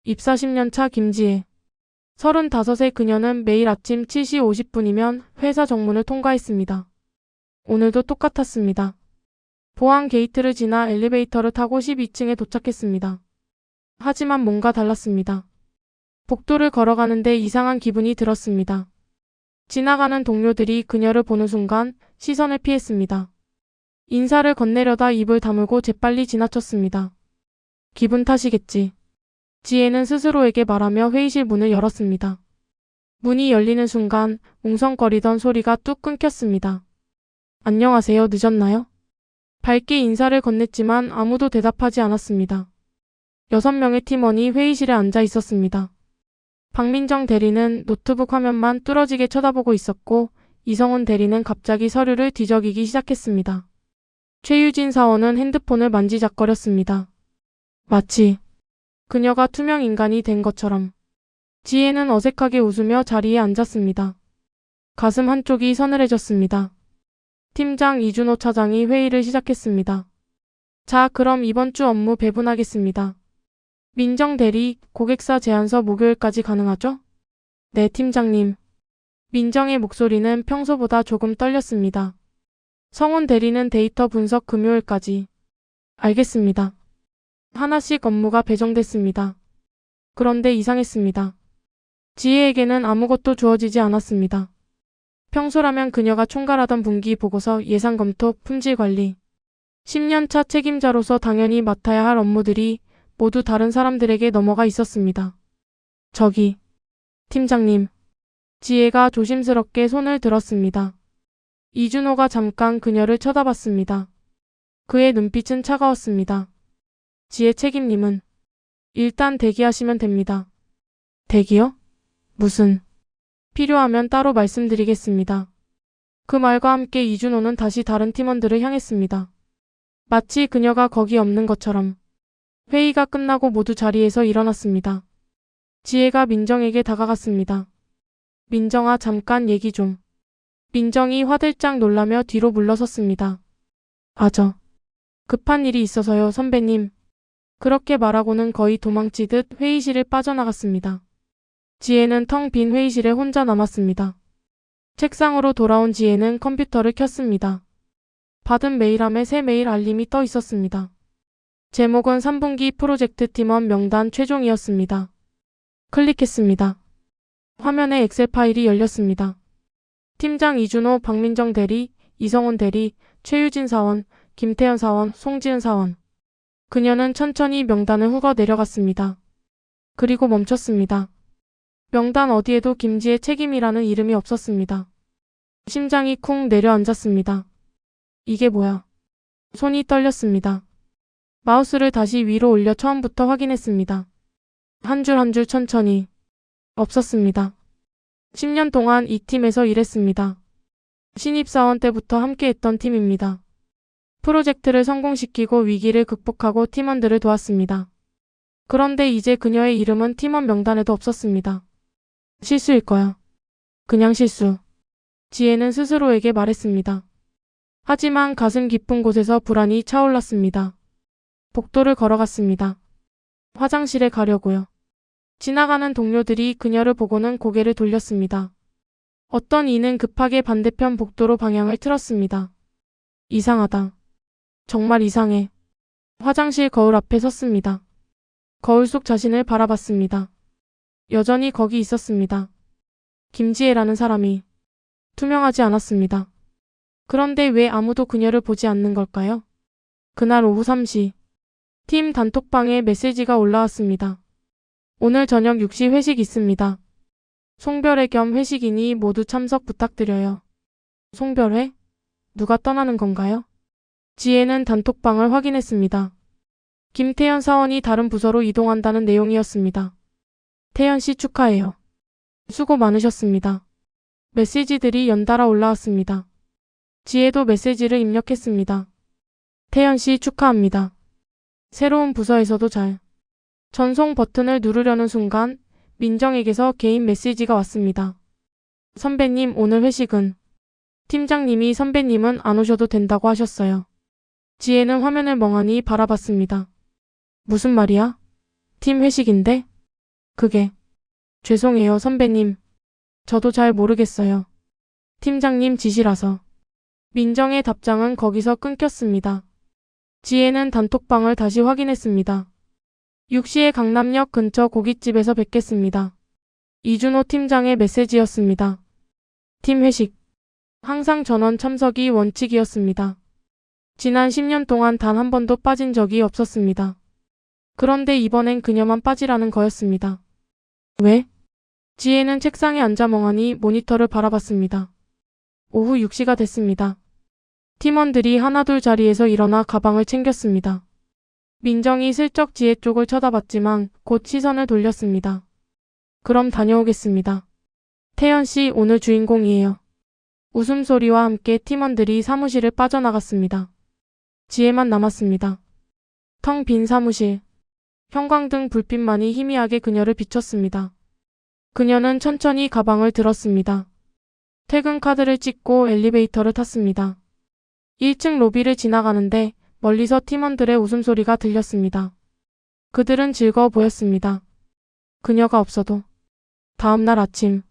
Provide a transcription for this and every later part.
입사 10년 차 김지혜. 35세 그녀는 매일 아침 7시 50분이면 회사 정문을 통과했습니다. 오늘도 똑같았습니다. 보안 게이트를 지나 엘리베이터를 타고 12층에 도착했습니다. 하지만 뭔가 달랐습니다. 복도를 걸어가는데 이상한 기분이 들었습니다. 지나가는 동료들이 그녀를 보는 순간 시선을 피했습니다. 인사를 건네려다 입을 다물고 재빨리 지나쳤습니다. 기분 탓이겠지. 지혜는 스스로에게 말하며 회의실 문을 열었습니다. 문이 열리는 순간 웅성거리던 소리가 뚝 끊겼습니다. 안녕하세요, 늦었나요? 밝게 인사를 건넸지만 아무도 대답하지 않았습니다. 6명의 팀원이 회의실에 앉아 있었습니다. 박민정 대리는 노트북 화면만 뚫어지게 쳐다보고 있었고 이성훈 대리는 갑자기 서류를 뒤적이기 시작했습니다. 최유진 사원은 핸드폰을 만지작거렸습니다. 마치 그녀가 투명 인간이 된 것처럼. 지혜는 어색하게 웃으며 자리에 앉았습니다. 가슴 한쪽이 서늘해졌습니다. 팀장 이준호 차장이 회의를 시작했습니다. 자, 그럼 이번 주 업무 배분하겠습니다. 민정 대리, 고객사 제안서 목요일까지 가능하죠? 네, 팀장님. 민정의 목소리는 평소보다 조금 떨렸습니다. 성훈 대리는 데이터 분석 금요일까지. 알겠습니다. 하나씩 업무가 배정됐습니다. 그런데 이상했습니다. 지혜에게는 아무것도 주어지지 않았습니다. 평소라면 그녀가 총괄하던 분기 보고서, 예산 검토, 품질 관리, 10년차 책임자로서 당연히 맡아야 할 업무들이 모두 다른 사람들에게 넘어가 있었습니다. 저기, 팀장님. 지혜가 조심스럽게 손을 들었습니다. 이준호가 잠깐 그녀를 쳐다봤습니다. 그의 눈빛은 차가웠습니다. 지혜 책임님은 일단 대기하시면 됩니다. 대기요? 무슨? 필요하면 따로 말씀드리겠습니다. 그 말과 함께 이준호는 다시 다른 팀원들을 향했습니다. 마치 그녀가 거기 없는 것처럼. 회의가 끝나고 모두 자리에서 일어났습니다. 지혜가 민정에게 다가갔습니다. 민정아, 잠깐 얘기 좀. 민정이 화들짝 놀라며 뒤로 물러섰습니다. 급한 일이 있어서요, 선배님. 그렇게 말하고는 거의 도망치듯 회의실을 빠져나갔습니다. 지혜는 텅 빈 회의실에 혼자 남았습니다. 책상으로 돌아온 지혜는 컴퓨터를 켰습니다. 받은 메일함에 새 메일 알림이 떠 있었습니다. 제목은 3분기 프로젝트 팀원 명단 최종이었습니다. 클릭했습니다. 화면에 엑셀 파일이 열렸습니다. 팀장 이준호, 박민정 대리, 이성훈 대리, 최유진 사원, 김태현 사원, 송지은 사원. 그녀는 천천히 명단을 훑어 내려갔습니다. 그리고 멈췄습니다. 명단 어디에도 김지혜 책임이라는 이름이 없었습니다. 심장이 쿵 내려앉았습니다. 이게 뭐야? 손이 떨렸습니다. 마우스를 다시 위로 올려 처음부터 확인했습니다. 한 줄 한 줄 천천히. 없었습니다. 10년 동안 이 팀에서 일했습니다. 신입사원 때부터 함께했던 팀입니다. 프로젝트를 성공시키고 위기를 극복하고 팀원들을 도왔습니다. 그런데 이제 그녀의 이름은 팀원 명단에도 없었습니다. 실수일 거야. 그냥 실수. 지혜는 스스로에게 말했습니다. 하지만 가슴 깊은 곳에서 불안이 차올랐습니다. 복도를 걸어갔습니다. 화장실에 가려고요. 지나가는 동료들이 그녀를 보고는 고개를 돌렸습니다. 어떤 이는 급하게 반대편 복도로 방향을 틀었습니다. 이상하다. 정말 이상해. 화장실 거울 앞에 섰습니다. 거울 속 자신을 바라봤습니다. 여전히 거기 있었습니다. 김지혜라는 사람이 투명하지 않았습니다. 그런데 왜 아무도 그녀를 보지 않는 걸까요? 그날 오후 3시 팀 단톡방에 메시지가 올라왔습니다. 오늘 저녁 6시 회식 있습니다. 송별회 겸 회식이니 모두 참석 부탁드려요. 송별회? 누가 떠나는 건가요? 지혜는 단톡방을 확인했습니다. 김태현 사원이 다른 부서로 이동한다는 내용이었습니다. 태현 씨 축하해요. 수고 많으셨습니다. 메시지들이 연달아 올라왔습니다. 지혜도 메시지를 입력했습니다. 태현 씨 축하합니다. 새로운 부서에서도 잘. 전송 버튼을 누르려는 순간 민정에게서 개인 메시지가 왔습니다. 선배님, 오늘 회식은? 팀장님이 선배님은 안 오셔도 된다고 하셨어요. 지혜는 화면을 멍하니 바라봤습니다. 무슨 말이야? 팀 회식인데? 그게. 죄송해요, 선배님. 저도 잘 모르겠어요. 팀장님 지시라서. 민정의 답장은 거기서 끊겼습니다. 지혜는 단톡방을 다시 확인했습니다. 6시에 강남역 근처 고깃집에서 뵙겠습니다. 이준호 팀장의 메시지였습니다. 팀 회식. 항상 전원 참석이 원칙이었습니다. 지난 10년 동안 단 한 번도 빠진 적이 없었습니다. 그런데 이번엔 그녀만 빠지라는 거였습니다. 왜? 지혜는 책상에 앉아 멍하니 모니터를 바라봤습니다. 오후 6시가 됐습니다. 팀원들이 하나둘 자리에서 일어나 가방을 챙겼습니다. 민정이 슬쩍 지혜 쪽을 쳐다봤지만 곧 시선을 돌렸습니다. 그럼 다녀오겠습니다. 태연 씨 오늘 주인공이에요. 웃음소리와 함께 팀원들이 사무실을 빠져나갔습니다. 지혜만 남았습니다. 텅 빈 사무실. 형광등 불빛만이 희미하게 그녀를 비췄습니다. 그녀는 천천히 가방을 들었습니다. 퇴근 카드를 찍고 엘리베이터를 탔습니다. 1층 로비를 지나가는데 멀리서 팀원들의 웃음소리가 들렸습니다. 그들은 즐거워 보였습니다. 그녀가 없어도. 다음 날 아침.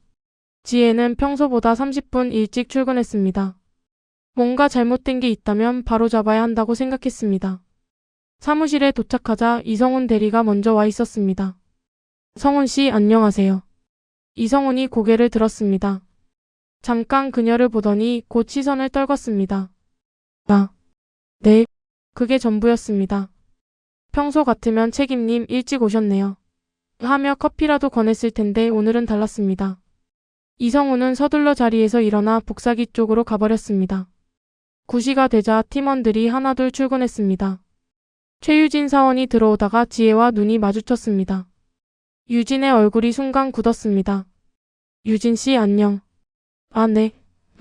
지혜는 평소보다 30분 일찍 출근했습니다. 뭔가 잘못된 게 있다면 바로잡아야 한다고 생각했습니다. 사무실에 도착하자 이성훈 대리가 먼저 와 있었습니다. 성훈 씨 안녕하세요. 이성훈이 고개를 들었습니다. 잠깐 그녀를 보더니 곧 시선을 떨궜습니다. 네. 그게 전부였습니다. 평소 같으면 책임님 일찍 오셨네요. 하며 커피라도 권했을 텐데 오늘은 달랐습니다. 이성훈은 서둘러 자리에서 일어나 복사기 쪽으로 가버렸습니다. 9시가 되자 팀원들이 하나둘 출근했습니다. 최유진 사원이 들어오다가 지혜와 눈이 마주쳤습니다. 유진의 얼굴이 순간 굳었습니다. 유진 씨 안녕. 아 네.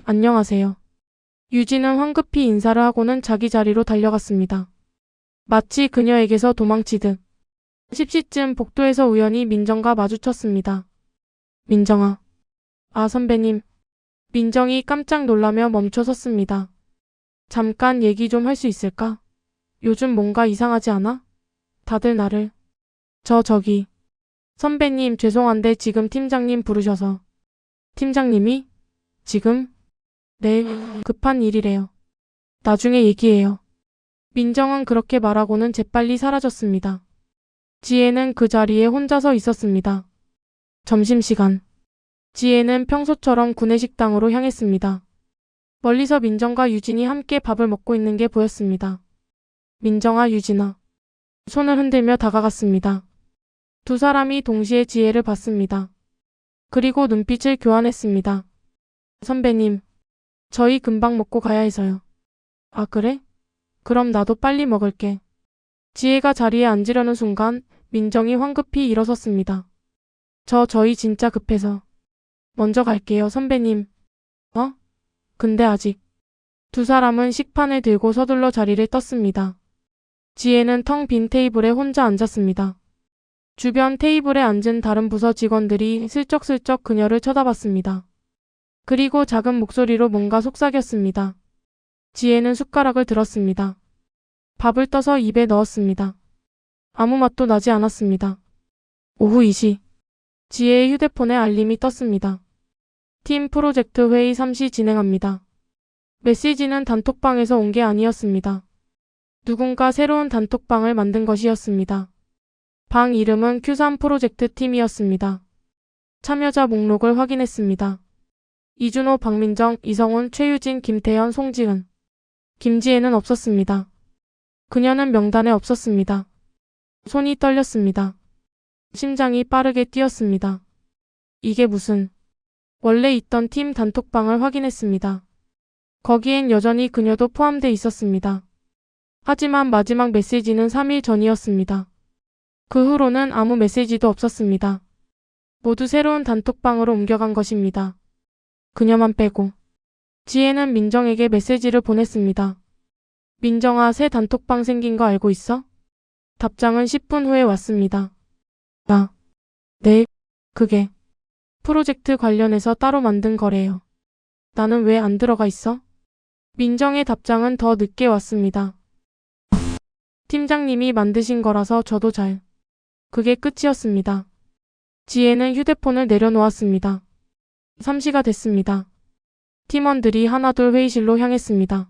안녕하세요. 유진은 황급히 인사를 하고는 자기 자리로 달려갔습니다. 마치 그녀에게서 도망치듯. 10시쯤 복도에서 우연히 민정과 마주쳤습니다. 민정아. 아 선배님. 민정이 깜짝 놀라며 멈춰 섰습니다. 잠깐 얘기 좀 할 수 있을까? 요즘 뭔가 이상하지 않아? 다들 나를. 저기. 선배님 죄송한데 지금 팀장님 부르셔서. 팀장님이? 지금? 네, 급한 일이래요. 나중에 얘기해요. 민정은 그렇게 말하고는 재빨리 사라졌습니다. 지혜는 그 자리에 혼자 서 있었습니다. 점심시간. 지혜는 평소처럼 구내식당으로 향했습니다. 멀리서 민정과 유진이 함께 밥을 먹고 있는 게 보였습니다. 민정아, 유진아. 손을 흔들며 다가갔습니다. 두 사람이 동시에 지혜를 봤습니다. 그리고 눈빛을 교환했습니다. 선배님, 저희 금방 먹고 가야 해서요. 아 그래? 그럼 나도 빨리 먹을게. 지혜가 자리에 앉으려는 순간 민정이 황급히 일어섰습니다. 저희 진짜 급해서. 먼저 갈게요, 선배님. 근데 아직. 두 사람은 식판을 들고 서둘러 자리를 떴습니다. 지혜는 텅 빈 테이블에 혼자 앉았습니다. 주변 테이블에 앉은 다른 부서 직원들이 슬쩍슬쩍 그녀를 쳐다봤습니다. 그리고 작은 목소리로 뭔가 속삭였습니다. 지혜는 숟가락을 들었습니다. 밥을 떠서 입에 넣었습니다. 아무 맛도 나지 않았습니다. 오후 2시. 지혜의 휴대폰에 알림이 떴습니다. 팀 프로젝트 회의 3시 진행합니다. 메시지는 단톡방에서 온 게 아니었습니다. 누군가 새로운 단톡방을 만든 것이었습니다. 방 이름은 Q3 프로젝트 팀이었습니다. 참여자 목록을 확인했습니다. 이준호, 박민정, 이성훈, 최유진, 김태현, 송지은. 김지혜는 없었습니다. 그녀는 명단에 없었습니다. 손이 떨렸습니다. 심장이 빠르게 뛰었습니다. 이게 무슨. 원래 있던 팀 단톡방을 확인했습니다. 거기엔 여전히 그녀도 포함돼 있었습니다. 하지만 마지막 메시지는 3일 전이었습니다. 그 후로는 아무 메시지도 없었습니다. 모두 새로운 단톡방으로 옮겨간 것입니다. 그녀만 빼고. 지혜는 민정에게 메시지를 보냈습니다. 민정아, 새 단톡방 생긴 거 알고 있어? 답장은 10분 후에 왔습니다. 네, 그게. 프로젝트 관련해서 따로 만든 거래요. 나는 왜 안 들어가 있어? 민정의 답장은 더 늦게 왔습니다. 팀장님이 만드신 거라서 저도 잘. 그게 끝이었습니다. 지혜는 휴대폰을 내려놓았습니다. 3시가 됐습니다. 팀원들이 하나둘 회의실로 향했습니다.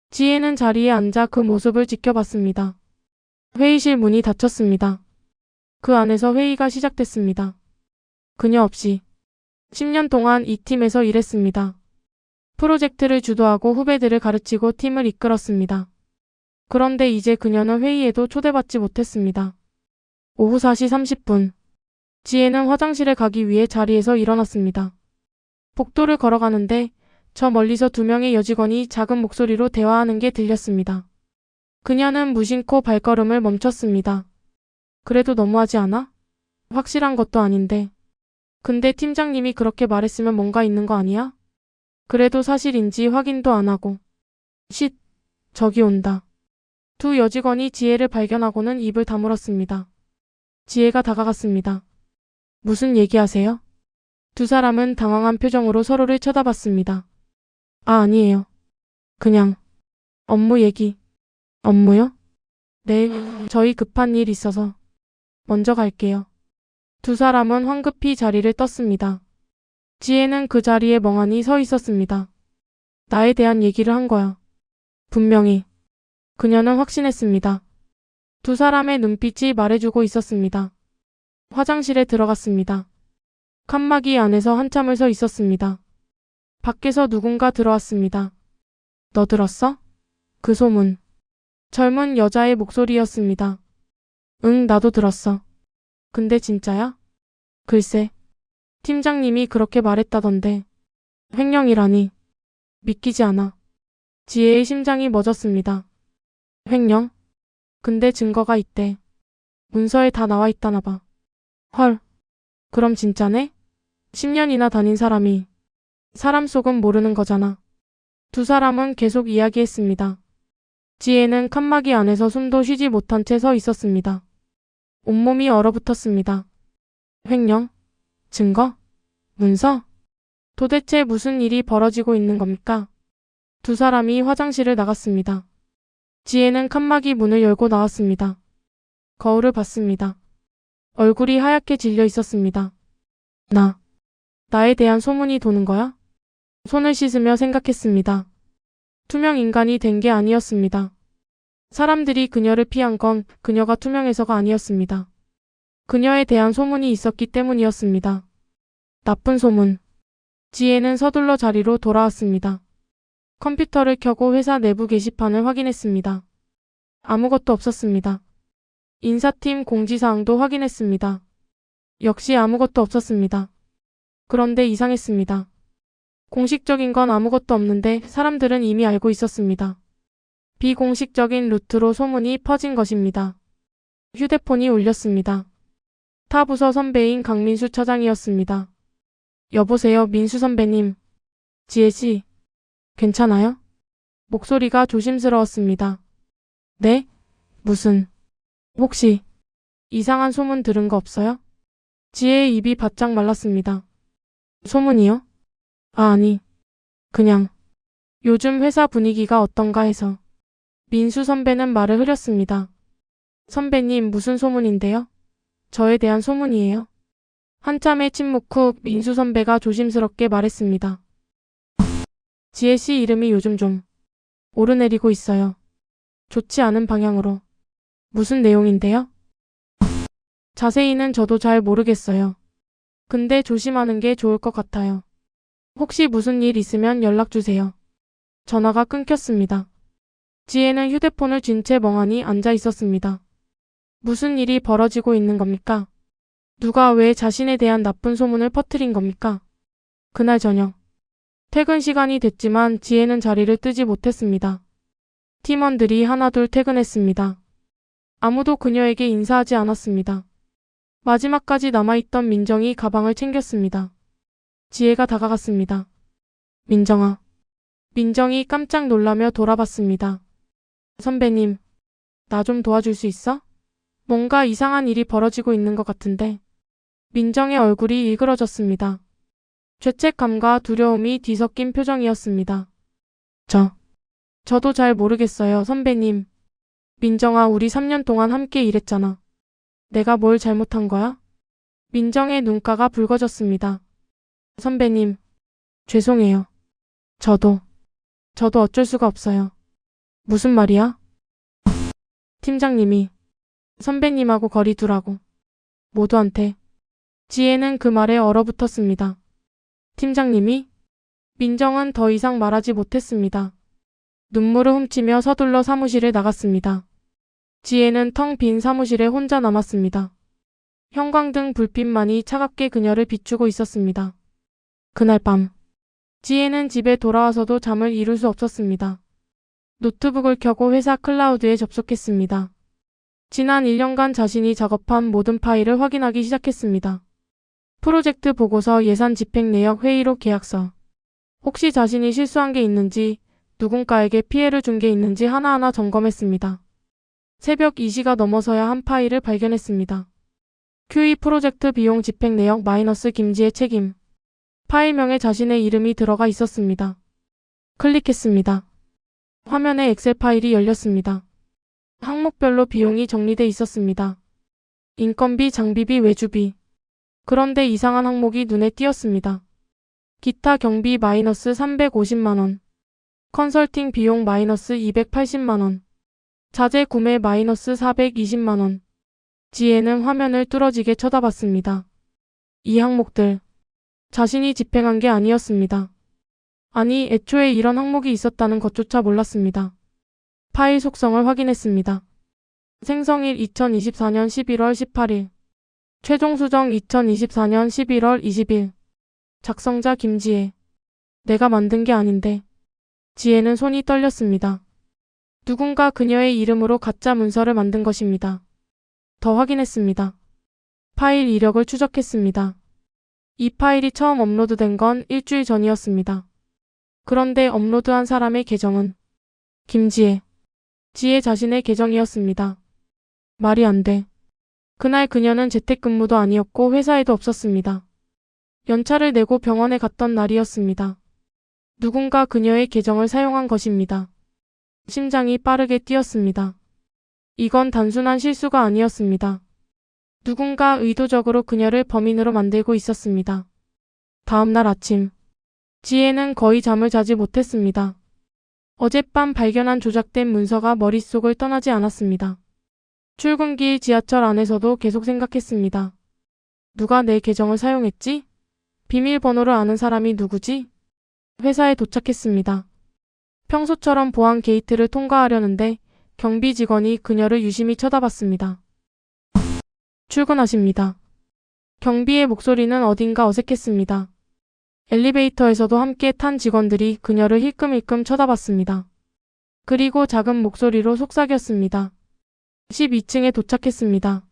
지혜는 자리에 앉아 그 모습을 지켜봤습니다. 회의실 문이 닫혔습니다. 그 안에서 회의가 시작됐습니다. 그녀 없이 10년 동안 이 팀에서 일했습니다. 프로젝트를 주도하고 후배들을 가르치고 팀을 이끌었습니다. 그런데 이제 그녀는 회의에도 초대받지 못했습니다. 오후 4시 30분. 지혜는 화장실에 가기 위해 자리에서 일어났습니다. 복도를 걸어가는데 저 멀리서 2명의 여직원이 작은 목소리로 대화하는 게 들렸습니다. 그녀는 무심코 발걸음을 멈췄습니다. 그래도 너무하지 않아? 확실한 것도 아닌데. 근데 팀장님이 그렇게 말했으면 뭔가 있는 거 아니야? 그래도 사실인지 확인도 안 하고. 쉿, 저기 온다. 두 여직원이 지혜를 발견하고는 입을 다물었습니다. 지혜가 다가갔습니다. 무슨 얘기하세요? 두 사람은 당황한 표정으로 서로를 쳐다봤습니다. 아니에요. 그냥 업무 얘기. 업무요? 네, 저희 급한 일 있어서 먼저 갈게요. 두 사람은 황급히 자리를 떴습니다. 지혜는 그 자리에 멍하니 서 있었습니다. 나에 대한 얘기를 한 거야. 분명히. 그녀는 확신했습니다. 두 사람의 눈빛이 말해주고 있었습니다. 화장실에 들어갔습니다. 칸막이 안에서 한참을 서 있었습니다. 밖에서 누군가 들어왔습니다. 너 들었어? 그 소문. 젊은 여자의 목소리였습니다. 응, 나도 들었어. 근데 진짜야? 글쎄. 팀장님이 그렇게 말했다던데. 횡령이라니. 믿기지 않아. 지혜의 심장이 멎었습니다. 횡령? 근데 증거가 있대. 문서에 다 나와 있다나 봐. 헐. 그럼 진짜네? 10년이나 다닌 사람이 사람 속은 모르는 거잖아. 두 사람은 계속 이야기했습니다. 지혜는 칸막이 안에서 숨도 쉬지 못한 채 서 있었습니다. 온몸이 얼어붙었습니다. 횡령? 증거? 문서? 도대체 무슨 일이 벌어지고 있는 겁니까? 두 사람이 화장실을 나갔습니다. 지혜는 칸막이 문을 열고 나왔습니다. 거울을 봤습니다. 얼굴이 하얗게 질려 있었습니다. 나에 대한 소문이 도는 거야? 손을 씻으며 생각했습니다. 투명 인간이 된 게 아니었습니다. 사람들이 그녀를 피한 건 그녀가 투명해서가 아니었습니다. 그녀에 대한 소문이 있었기 때문이었습니다. 나쁜 소문. 지혜는 서둘러 자리로 돌아왔습니다. 컴퓨터를 켜고 회사 내부 게시판을 확인했습니다. 아무것도 없었습니다. 인사팀 공지사항도 확인했습니다. 역시 아무것도 없었습니다. 그런데 이상했습니다. 공식적인 건 아무것도 없는데 사람들은 이미 알고 있었습니다. 비공식적인 루트로 소문이 퍼진 것입니다. 휴대폰이 울렸습니다. 타 부서 선배인 강민수 차장이었습니다. 여보세요, 민수 선배님. 지혜씨, 괜찮아요? 목소리가 조심스러웠습니다. 네? 무슨, 혹시 이상한 소문 들은 거 없어요? 지혜의 입이 바짝 말랐습니다. 소문이요? 아니, 그냥 요즘 회사 분위기가 어떤가 해서. 민수 선배는 말을 흐렸습니다. 선배님, 무슨 소문인데요? 저에 대한 소문이에요. 한참의 침묵 후 민수 선배가 조심스럽게 말했습니다. 지혜 씨 이름이 요즘 좀 오르내리고 있어요. 좋지 않은 방향으로. 무슨 내용인데요? 자세히는 저도 잘 모르겠어요. 근데 조심하는 게 좋을 것 같아요. 혹시 무슨 일 있으면 연락 주세요. 전화가 끊겼습니다. 지혜는 휴대폰을 쥔 채 멍하니 앉아 있었습니다. 무슨 일이 벌어지고 있는 겁니까? 누가 왜 자신에 대한 나쁜 소문을 퍼뜨린 겁니까? 그날 저녁. 퇴근 시간이 됐지만 지혜는 자리를 뜨지 못했습니다. 팀원들이 하나둘 퇴근했습니다. 아무도 그녀에게 인사하지 않았습니다. 마지막까지 남아있던 민정이 가방을 챙겼습니다. 지혜가 다가갔습니다. 민정아. 민정이 깜짝 놀라며 돌아봤습니다. 선배님, 나 좀 도와줄 수 있어? 뭔가 이상한 일이 벌어지고 있는 것 같은데. 민정의 얼굴이 일그러졌습니다. 죄책감과 두려움이 뒤섞인 표정이었습니다. 저도 잘 모르겠어요, 선배님. 민정아, 우리 3년 동안 함께 일했잖아. 내가 뭘 잘못한 거야? 민정의 눈가가 붉어졌습니다. 선배님, 죄송해요. 저도 어쩔 수가 없어요. 무슨 말이야? 팀장님이 선배님하고 거리 두라고. 모두한테. 지혜는 그 말에 얼어붙었습니다. 팀장님이? 민정은 더 이상 말하지 못했습니다. 눈물을 훔치며 서둘러 사무실을 나갔습니다. 지혜는 텅 빈 사무실에 혼자 남았습니다. 형광등 불빛만이 차갑게 그녀를 비추고 있었습니다. 그날 밤, 지혜는 집에 돌아와서도 잠을 이룰 수 없었습니다. 노트북을 켜고 회사 클라우드에 접속했습니다. 지난 1년간 자신이 작업한 모든 파일을 확인하기 시작했습니다. 프로젝트 보고서, 예산 집행 내역, 회의록, 계약서. 혹시 자신이 실수한 게 있는지, 누군가에게 피해를 준 게 있는지 하나하나 점검했습니다. 새벽 2시가 넘어서야 한 파일을 발견했습니다. QE 프로젝트 비용 집행 내역 마이너스 김지혜 책임. 파일명에 자신의 이름이 들어가 있었습니다. 클릭했습니다. 화면에 엑셀 파일이 열렸습니다. 항목별로 비용이 정리돼 있었습니다. 인건비, 장비비, 외주비. 그런데 이상한 항목이 눈에 띄었습니다. 기타 경비 마이너스 350만원. 컨설팅 비용 마이너스 280만원. 자재 구매 마이너스 420만원. 지혜는 화면을 뚫어지게 쳐다봤습니다. 이 항목들, 자신이 집행한 게 아니었습니다. 아니, 애초에 이런 항목이 있었다는 것조차 몰랐습니다. 파일 속성을 확인했습니다. 생성일 2024년 11월 18일. 최종 수정 2024년 11월 20일. 작성자 김지혜. 내가 만든 게 아닌데. 지혜는 손이 떨렸습니다. 누군가 그녀의 이름으로 가짜 문서를 만든 것입니다. 더 확인했습니다. 파일 이력을 추적했습니다. 이 파일이 처음 업로드된 건 일주일 전이었습니다. 그런데 업로드한 사람의 계정은 김지혜. 지혜 자신의 계정이었습니다. 말이 안 돼. 그날 그녀는 재택근무도 아니었고 회사에도 없었습니다. 연차를 내고 병원에 갔던 날이었습니다. 누군가 그녀의 계정을 사용한 것입니다. 심장이 빠르게 뛰었습니다. 이건 단순한 실수가 아니었습니다. 누군가 의도적으로 그녀를 범인으로 만들고 있었습니다. 다음 날 아침, 지혜는 거의 잠을 자지 못했습니다. 어젯밤 발견한 조작된 문서가 머릿속을 떠나지 않았습니다. 출근길 지하철 안에서도 계속 생각했습니다. 누가 내 계정을 사용했지? 비밀번호를 아는 사람이 누구지? 회사에 도착했습니다. 평소처럼 보안 게이트를 통과하려는데 경비 직원이 그녀를 유심히 쳐다봤습니다. 출근하십니다. 경비의 목소리는 어딘가 어색했습니다. 엘리베이터에서도 함께 탄 직원들이 그녀를 힐끔힐끔 쳐다봤습니다. 그리고 작은 목소리로 속삭였습니다. 12층에 도착했습니다.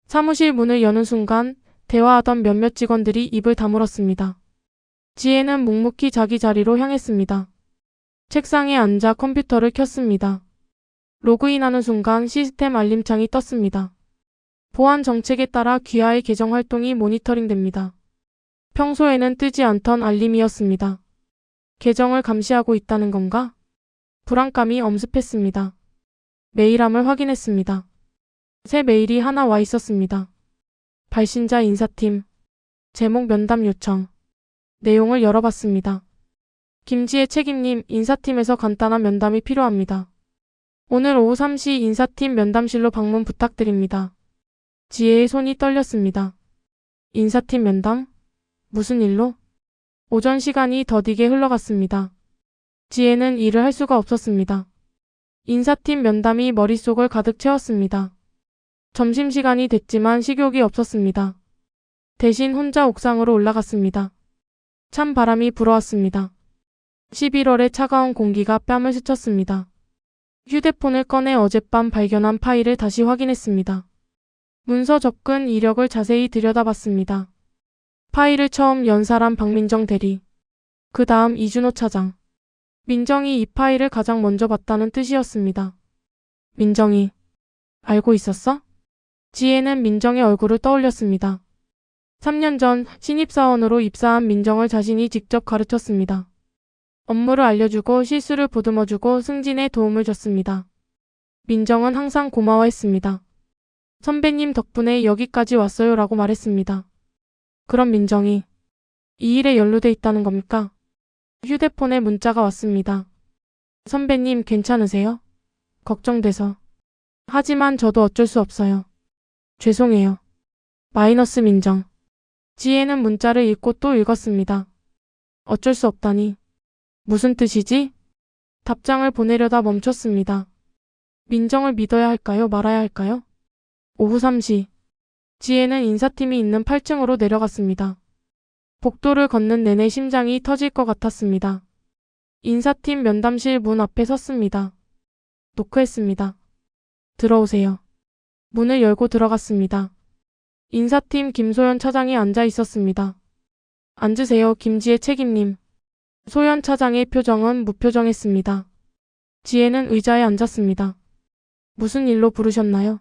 사무실 문을 여는 순간 대화하던 몇몇 직원들이 입을 다물었습니다. 지혜는 묵묵히 자기 자리로 향했습니다. 책상에 앉아 컴퓨터를 켰습니다. 로그인하는 순간 시스템 알림창이 떴습니다. 보안 정책에 따라 귀하의 계정 활동이 모니터링됩니다. 평소에는 뜨지 않던 알림이었습니다. 계정을 감시하고 있다는 건가? 불안감이 엄습했습니다. 메일함을 확인했습니다. 새 메일이 하나 와 있었습니다. 발신자 인사팀. 제목 면담 요청. 내용을 열어봤습니다. 김지혜 책임님, 인사팀에서 간단한 면담이 필요합니다. 오늘 오후 3시 인사팀 면담실로 방문 부탁드립니다. 지혜의 손이 떨렸습니다. 인사팀 면담? 무슨 일로? 오전 시간이 더디게 흘러갔습니다. 지혜는 일을 할 수가 없었습니다. 인사팀 면담이 머릿속을 가득 채웠습니다. 점심시간이 됐지만 식욕이 없었습니다. 대신 혼자 옥상으로 올라갔습니다. 찬 바람이 불어왔습니다. 11월의 차가운 공기가 뺨을 스쳤습니다. 휴대폰을 꺼내 어젯밤 발견한 파일을 다시 확인했습니다. 문서 접근 이력을 자세히 들여다봤습니다. 파일을 처음 연 사람 박민정 대리. 그 다음 이준호 차장. 민정이 이 파일을 가장 먼저 봤다는 뜻이었습니다. 민정이. 알고 있었어? 지혜는 민정의 얼굴을 떠올렸습니다. 3년 전 신입사원으로 입사한 민정을 자신이 직접 가르쳤습니다. 업무를 알려주고 실수를 보듬어주고 승진에 도움을 줬습니다. 민정은 항상 고마워했습니다. 선배님 덕분에 여기까지 왔어요 라고 말했습니다. 그럼 민정이 이 일에 연루돼 있다는 겁니까? 휴대폰에 문자가 왔습니다. 선배님 괜찮으세요? 걱정돼서. 하지만 저도 어쩔 수 없어요. 죄송해요. 마이너스 민정. 지혜는 문자를 읽고 또 읽었습니다. 어쩔 수 없다니. 무슨 뜻이지? 답장을 보내려다 멈췄습니다. 민정을 믿어야 할까요? 말아야 할까요? 오후 3시. 지혜는 인사팀이 있는 8층으로 내려갔습니다. 복도를 걷는 내내 심장이 터질 것 같았습니다. 인사팀 면담실 문 앞에 섰습니다. 노크했습니다. 들어오세요. 문을 열고 들어갔습니다. 인사팀 김소연 차장이 앉아 있었습니다. 앉으세요, 김지혜 책임님. 소연 차장의 표정은 무표정했습니다. 지혜는 의자에 앉았습니다. 무슨 일로 부르셨나요?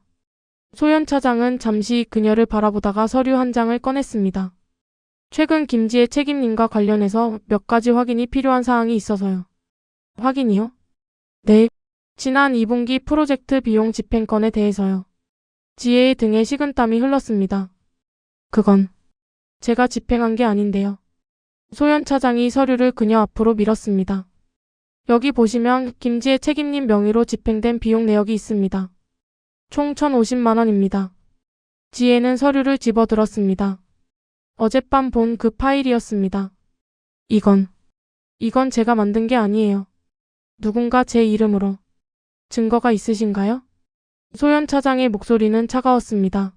소연 차장은 잠시 그녀를 바라보다가 서류 한 장을 꺼냈습니다. 최근 김지혜 책임님과 관련해서 몇 가지 확인이 필요한 사항이 있어서요. 확인이요? 네. 지난 2분기 프로젝트 비용 집행건에 대해서요. 지혜의 등에 식은땀이 흘렀습니다. 그건 제가 집행한 게 아닌데요. 소연 차장이 서류를 그녀 앞으로 밀었습니다. 여기 보시면 김지혜 책임님 명의로 집행된 비용 내역이 있습니다. 총 1,050만 원입니다. 지혜는 서류를 집어들었습니다. 어젯밤 본 그 파일이었습니다. 이건 제가 만든 게 아니에요. 누군가 제 이름으로. 증거가 있으신가요? 소연 차장의 목소리는 차가웠습니다.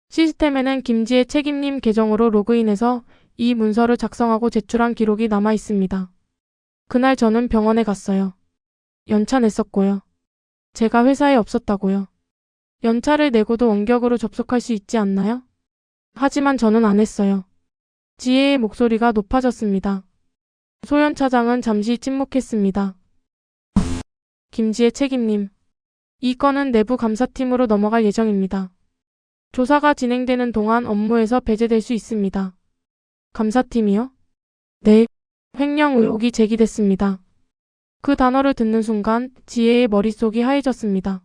시스템에는 김지혜 책임님 계정으로 로그인해서 이 문서를 작성하고 제출한 기록이 남아 있습니다. 그날 저는 병원에 갔어요. 연차 냈었고요. 제가 회사에 없었다고요. 연차를 내고도 원격으로 접속할 수 있지 않나요? 하지만 저는 안 했어요. 지혜의 목소리가 높아졌습니다. 소연 차장은 잠시 침묵했습니다. 김지혜 책임님. 이 건은 내부 감사팀으로 넘어갈 예정입니다. 조사가 진행되는 동안 업무에서 배제될 수 있습니다. 감사팀이요? 네. 횡령 의혹이 제기됐습니다. 그 단어를 듣는 순간 지혜의 머릿속이 하얘졌습니다.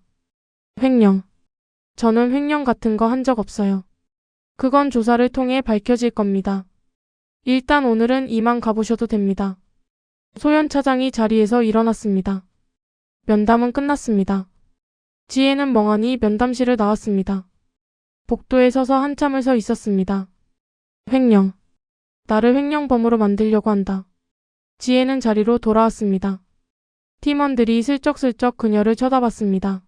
횡령. 저는 횡령 같은 거 한 적 없어요. 그건 조사를 통해 밝혀질 겁니다. 일단 오늘은 이만 가보셔도 됩니다. 소연 차장이 자리에서 일어났습니다. 면담은 끝났습니다. 지혜는 멍하니 면담실을 나왔습니다. 복도에 서서 한참을 서 있었습니다. 횡령. 나를 횡령범으로 만들려고 한다. 지혜는 자리로 돌아왔습니다. 팀원들이 슬쩍슬쩍 그녀를 쳐다봤습니다.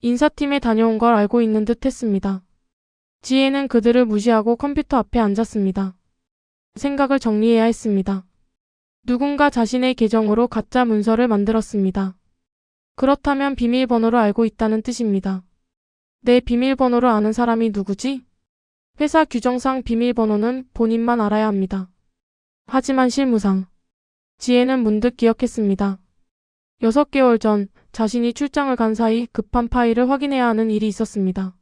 인사팀에 다녀온 걸 알고 있는 듯 했습니다. 지혜는 그들을 무시하고 컴퓨터 앞에 앉았습니다. 생각을 정리해야 했습니다. 누군가 자신의 계정으로 가짜 문서를 만들었습니다. 그렇다면 비밀번호를 알고 있다는 뜻입니다. 내 비밀번호를 아는 사람이 누구지? 회사 규정상 비밀번호는 본인만 알아야 합니다. 하지만 실무상. 지혜는 문득 기억했습니다. 6개월 전 자신이 출장을 간 사이 급한 파일을 확인해야 하는 일이 있었습니다.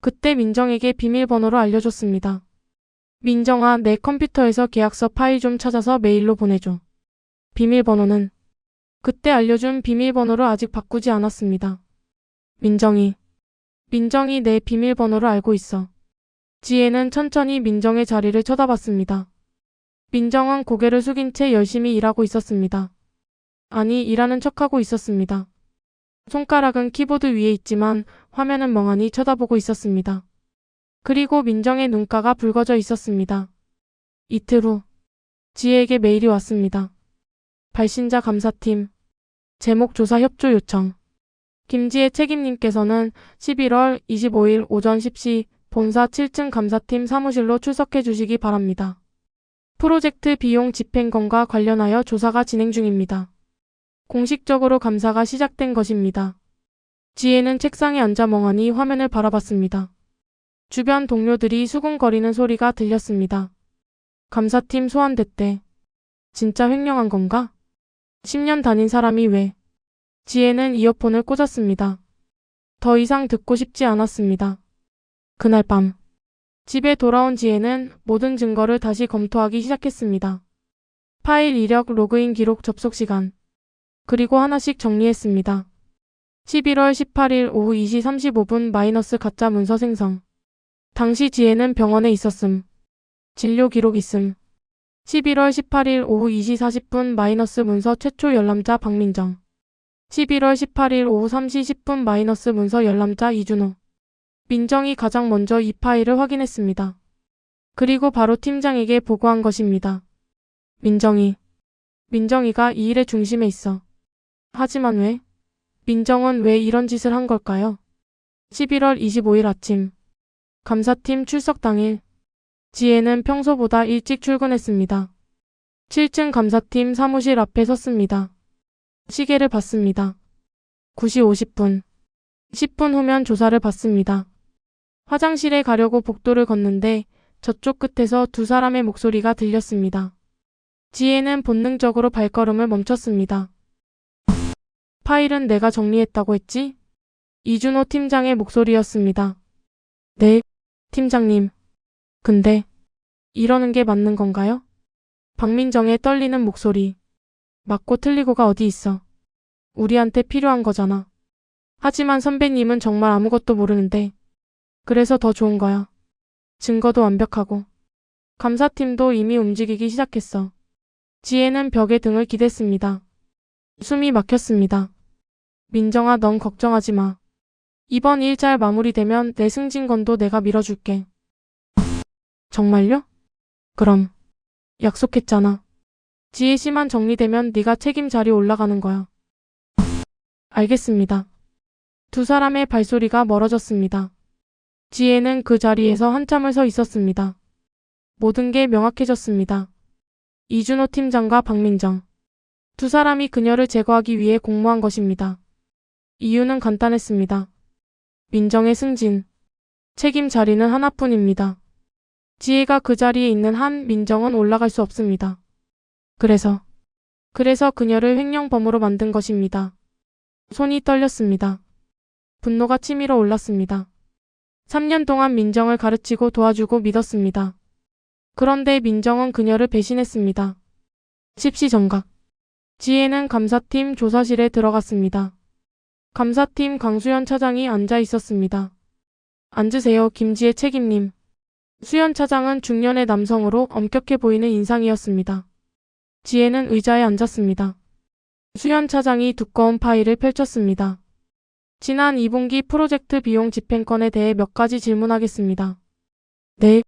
그때 민정에게 비밀번호를 알려줬습니다. 민정아, 내 컴퓨터에서 계약서 파일 좀 찾아서 메일로 보내줘. 비밀번호는 그때 알려준 비밀번호를 아직 바꾸지 않았습니다. 민정이 내 비밀번호를 알고 있어. 지혜는 천천히 민정의 자리를 쳐다봤습니다. 민정은 고개를 숙인 채 열심히 일하고 있었습니다. 아니, 일하는 척하고 있었습니다. 손가락은 키보드 위에 있지만 화면은 멍하니 쳐다보고 있었습니다. 그리고 민정의 눈가가 붉어져 있었습니다. 이틀 후 지혜에게 메일이 왔습니다. 발신자 감사팀 제목 조사 협조 요청. 김지혜 책임님께서는 11월 25일 오전 10시 본사 7층 감사팀 사무실로 출석해 주시기 바랍니다. 프로젝트 비용 집행건과 관련하여 조사가 진행 중입니다. 공식적으로 감사가 시작된 것입니다. 지혜는 책상에 앉아 멍하니 화면을 바라봤습니다. 주변 동료들이 수군거리는 소리가 들렸습니다. 감사팀 소환됐대. 진짜 횡령한 건가? 10년 다닌 사람이 왜? 지혜는 이어폰을 꽂았습니다. 더 이상 듣고 싶지 않았습니다. 그날 밤 집에 돌아온 지혜는 모든 증거를 다시 검토하기 시작했습니다. 파일 이력, 로그인 기록, 접속 시간, 그리고 하나씩 정리했습니다. 11월 18일 오후 2시 35분 마이너스 가짜 문서 생성. 당시 지혜는 병원에 있었음. 진료 기록 있음. 11월 18일 오후 2시 40분 마이너스 문서 최초 열람자 박민정. 11월 18일 오후 3시 10분 마이너스 문서 열람자 이준호. 민정이 가장 먼저 이 파일을 확인했습니다. 그리고 바로 팀장에게 보고한 것입니다. 민정이가 이 일의 중심에 있어. 하지만 왜? 민정은 왜 이런 짓을 한 걸까요? 11월 25일 아침. 감사팀 출석 당일. 지혜는 평소보다 일찍 출근했습니다. 7층 감사팀 사무실 앞에 섰습니다. 시계를 봤습니다. 9시 50분. 10분 후면 조사를 받습니다. 화장실에 가려고 복도를 걷는데 저쪽 끝에서 두 사람의 목소리가 들렸습니다. 지혜는 본능적으로 발걸음을 멈췄습니다. 파일은 내가 정리했다고 했지? 이준호 팀장의 목소리였습니다. 네, 팀장님. 근데 이러는 게 맞는 건가요? 박민정의 떨리는 목소리. 맞고 틀리고가 어디 있어. 우리한테 필요한 거잖아. 하지만 선배님은 정말 아무것도 모르는데. 그래서 더 좋은 거야. 증거도 완벽하고. 감사팀도 이미 움직이기 시작했어. 지혜는 벽에 등을 기댔습니다. 숨이 막혔습니다. 민정아, 넌 걱정하지 마. 이번 일 잘 마무리되면 내 승진건도 내가 밀어줄게. 정말요? 그럼. 약속했잖아. 지혜 씨만 정리되면 네가 책임 자리 올라가는 거야. 알겠습니다. 두 사람의 발소리가 멀어졌습니다. 지혜는 그 자리에서 한참을 서 있었습니다. 모든 게 명확해졌습니다. 이준호 팀장과 박민정. 두 사람이 그녀를 제거하기 위해 공모한 것입니다. 이유는 간단했습니다. 민정의 승진. 책임 자리는 하나뿐입니다. 지혜가 그 자리에 있는 한 민정은 올라갈 수 없습니다. 그래서 그녀를 횡령범으로 만든 것입니다. 손이 떨렸습니다. 분노가 치밀어 올랐습니다. 3년 동안 민정을 가르치고 도와주고 믿었습니다. 그런데 민정은 그녀를 배신했습니다. 십시정각. 지혜는 감사팀 조사실에 들어갔습니다. 감사팀 강수연 차장이 앉아 있었습니다. 앉으세요, 김지혜 책임님. 수연 차장은 중년의 남성으로 엄격해 보이는 인상이었습니다. 지혜는 의자에 앉았습니다. 수연 차장이 두꺼운 파일을 펼쳤습니다. 지난 2분기 프로젝트 비용 집행건에 대해 몇 가지 질문하겠습니다. 네,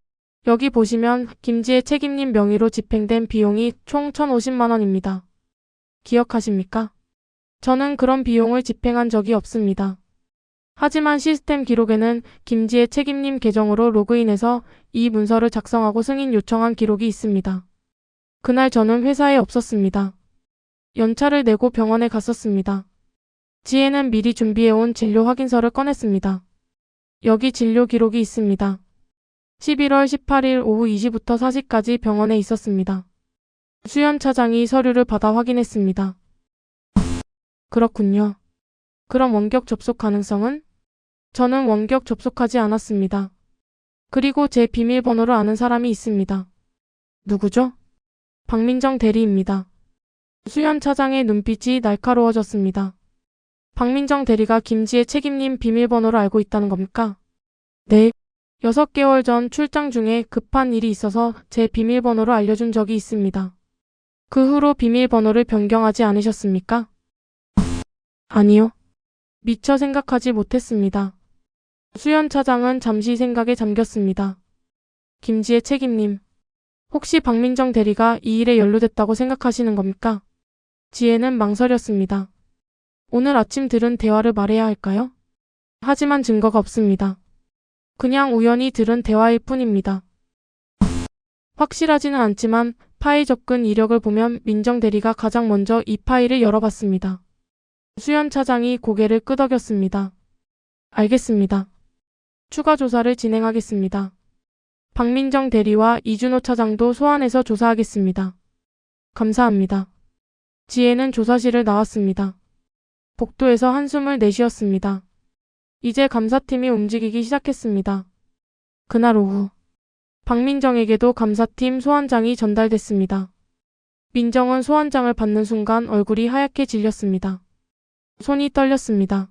여기 보시면 김지혜 책임님 명의로 집행된 비용이 총 1,050만 원입니다. 기억하십니까? 저는 그런 비용을 집행한 적이 없습니다. 하지만 시스템 기록에는 김지혜 책임님 계정으로 로그인해서 이 문서를 작성하고 승인 요청한 기록이 있습니다. 그날 저는 회사에 없었습니다. 연차를 내고 병원에 갔었습니다. 지혜는 미리 준비해온 진료 확인서를 꺼냈습니다. 여기 진료 기록이 있습니다. 11월 18일 오후 2시부터 4시까지 병원에 있었습니다. 수연 차장이 서류를 받아 확인했습니다. 그렇군요. 그럼 원격 접속 가능성은? 저는 원격 접속하지 않았습니다. 그리고 제 비밀번호를 아는 사람이 있습니다. 누구죠? 박민정 대리입니다. 수연 차장의 눈빛이 날카로워졌습니다. 박민정 대리가 김지혜 책임님 비밀번호를 알고 있다는 겁니까? 네. 6개월 전 출장 중에 급한 일이 있어서 제 비밀번호를 알려준 적이 있습니다. 그 후로 비밀번호를 변경하지 않으셨습니까? 아니요. 미처 생각하지 못했습니다. 수연 차장은 잠시 생각에 잠겼습니다. 김지혜 책임님, 혹시 박민정 대리가 이 일에 연루됐다고 생각하시는 겁니까? 지혜는 망설였습니다. 오늘 아침 들은 대화를 말해야 할까요? 하지만 증거가 없습니다. 그냥 우연히 들은 대화일 뿐입니다. 확실하지는 않지만 파일 접근 이력을 보면 민정 대리가 가장 먼저 이 파일을 열어봤습니다. 수연 차장이 고개를 끄덕였습니다. 알겠습니다. 추가 조사를 진행하겠습니다. 박민정 대리와 이준호 차장도 소환해서 조사하겠습니다. 감사합니다. 지혜는 조사실을 나왔습니다. 복도에서 한숨을 내쉬었습니다. 이제 감사팀이 움직이기 시작했습니다. 그날 오후 박민정에게도 감사팀 소환장이 전달됐습니다. 민정은 소환장을 받는 순간 얼굴이 하얗게 질렸습니다. 손이 떨렸습니다.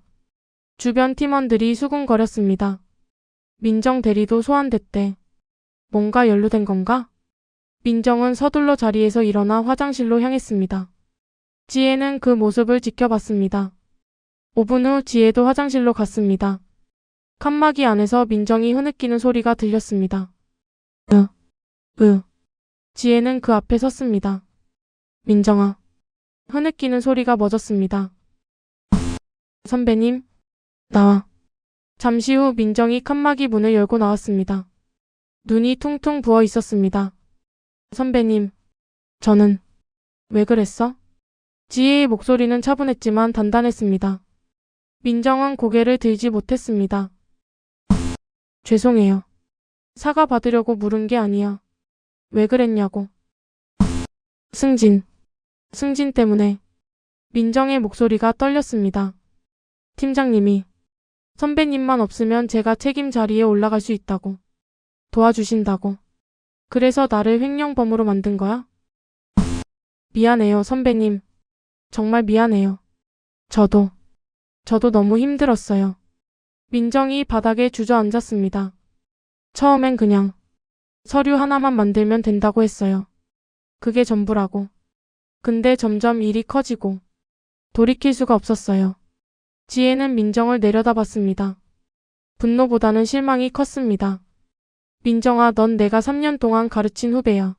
주변 팀원들이 수군거렸습니다. 민정 대리도 소환됐대. 뭔가 연루된 건가? 민정은 서둘러 자리에서 일어나 화장실로 향했습니다. 지혜는 그 모습을 지켜봤습니다. 5분 후 지혜도 화장실로 갔습니다. 칸막이 안에서 민정이 흐느끼는 소리가 들렸습니다. 지혜는 그 앞에 섰습니다. 민정아. 흐느끼는 소리가 멎었습니다. 선배님, 나와. 잠시 후 민정이 칸막이 문을 열고 나왔습니다. 눈이 퉁퉁 부어 있었습니다. 선배님, 저는 왜 그랬어? 지혜의 목소리는 차분했지만 단단했습니다. 민정은 고개를 들지 못했습니다. 죄송해요. 사과받으려고 물은 게 아니야. 왜 그랬냐고. 승진 때문에. 민정의 목소리가 떨렸습니다. 팀장님이 선배님만 없으면 제가 책임 자리에 올라갈 수 있다고. 도와주신다고. 그래서 나를 횡령범으로 만든 거야? 미안해요, 선배님. 정말 미안해요. 저도 너무 힘들었어요. 민정이 바닥에 주저앉았습니다. 처음엔 그냥 서류 하나만 만들면 된다고 했어요. 그게 전부라고. 근데 점점 일이 커지고 돌이킬 수가 없었어요. 지혜는 민정을 내려다봤습니다. 분노보다는 실망이 컸습니다. 민정아, 넌 내가 3년 동안 가르친 후배야.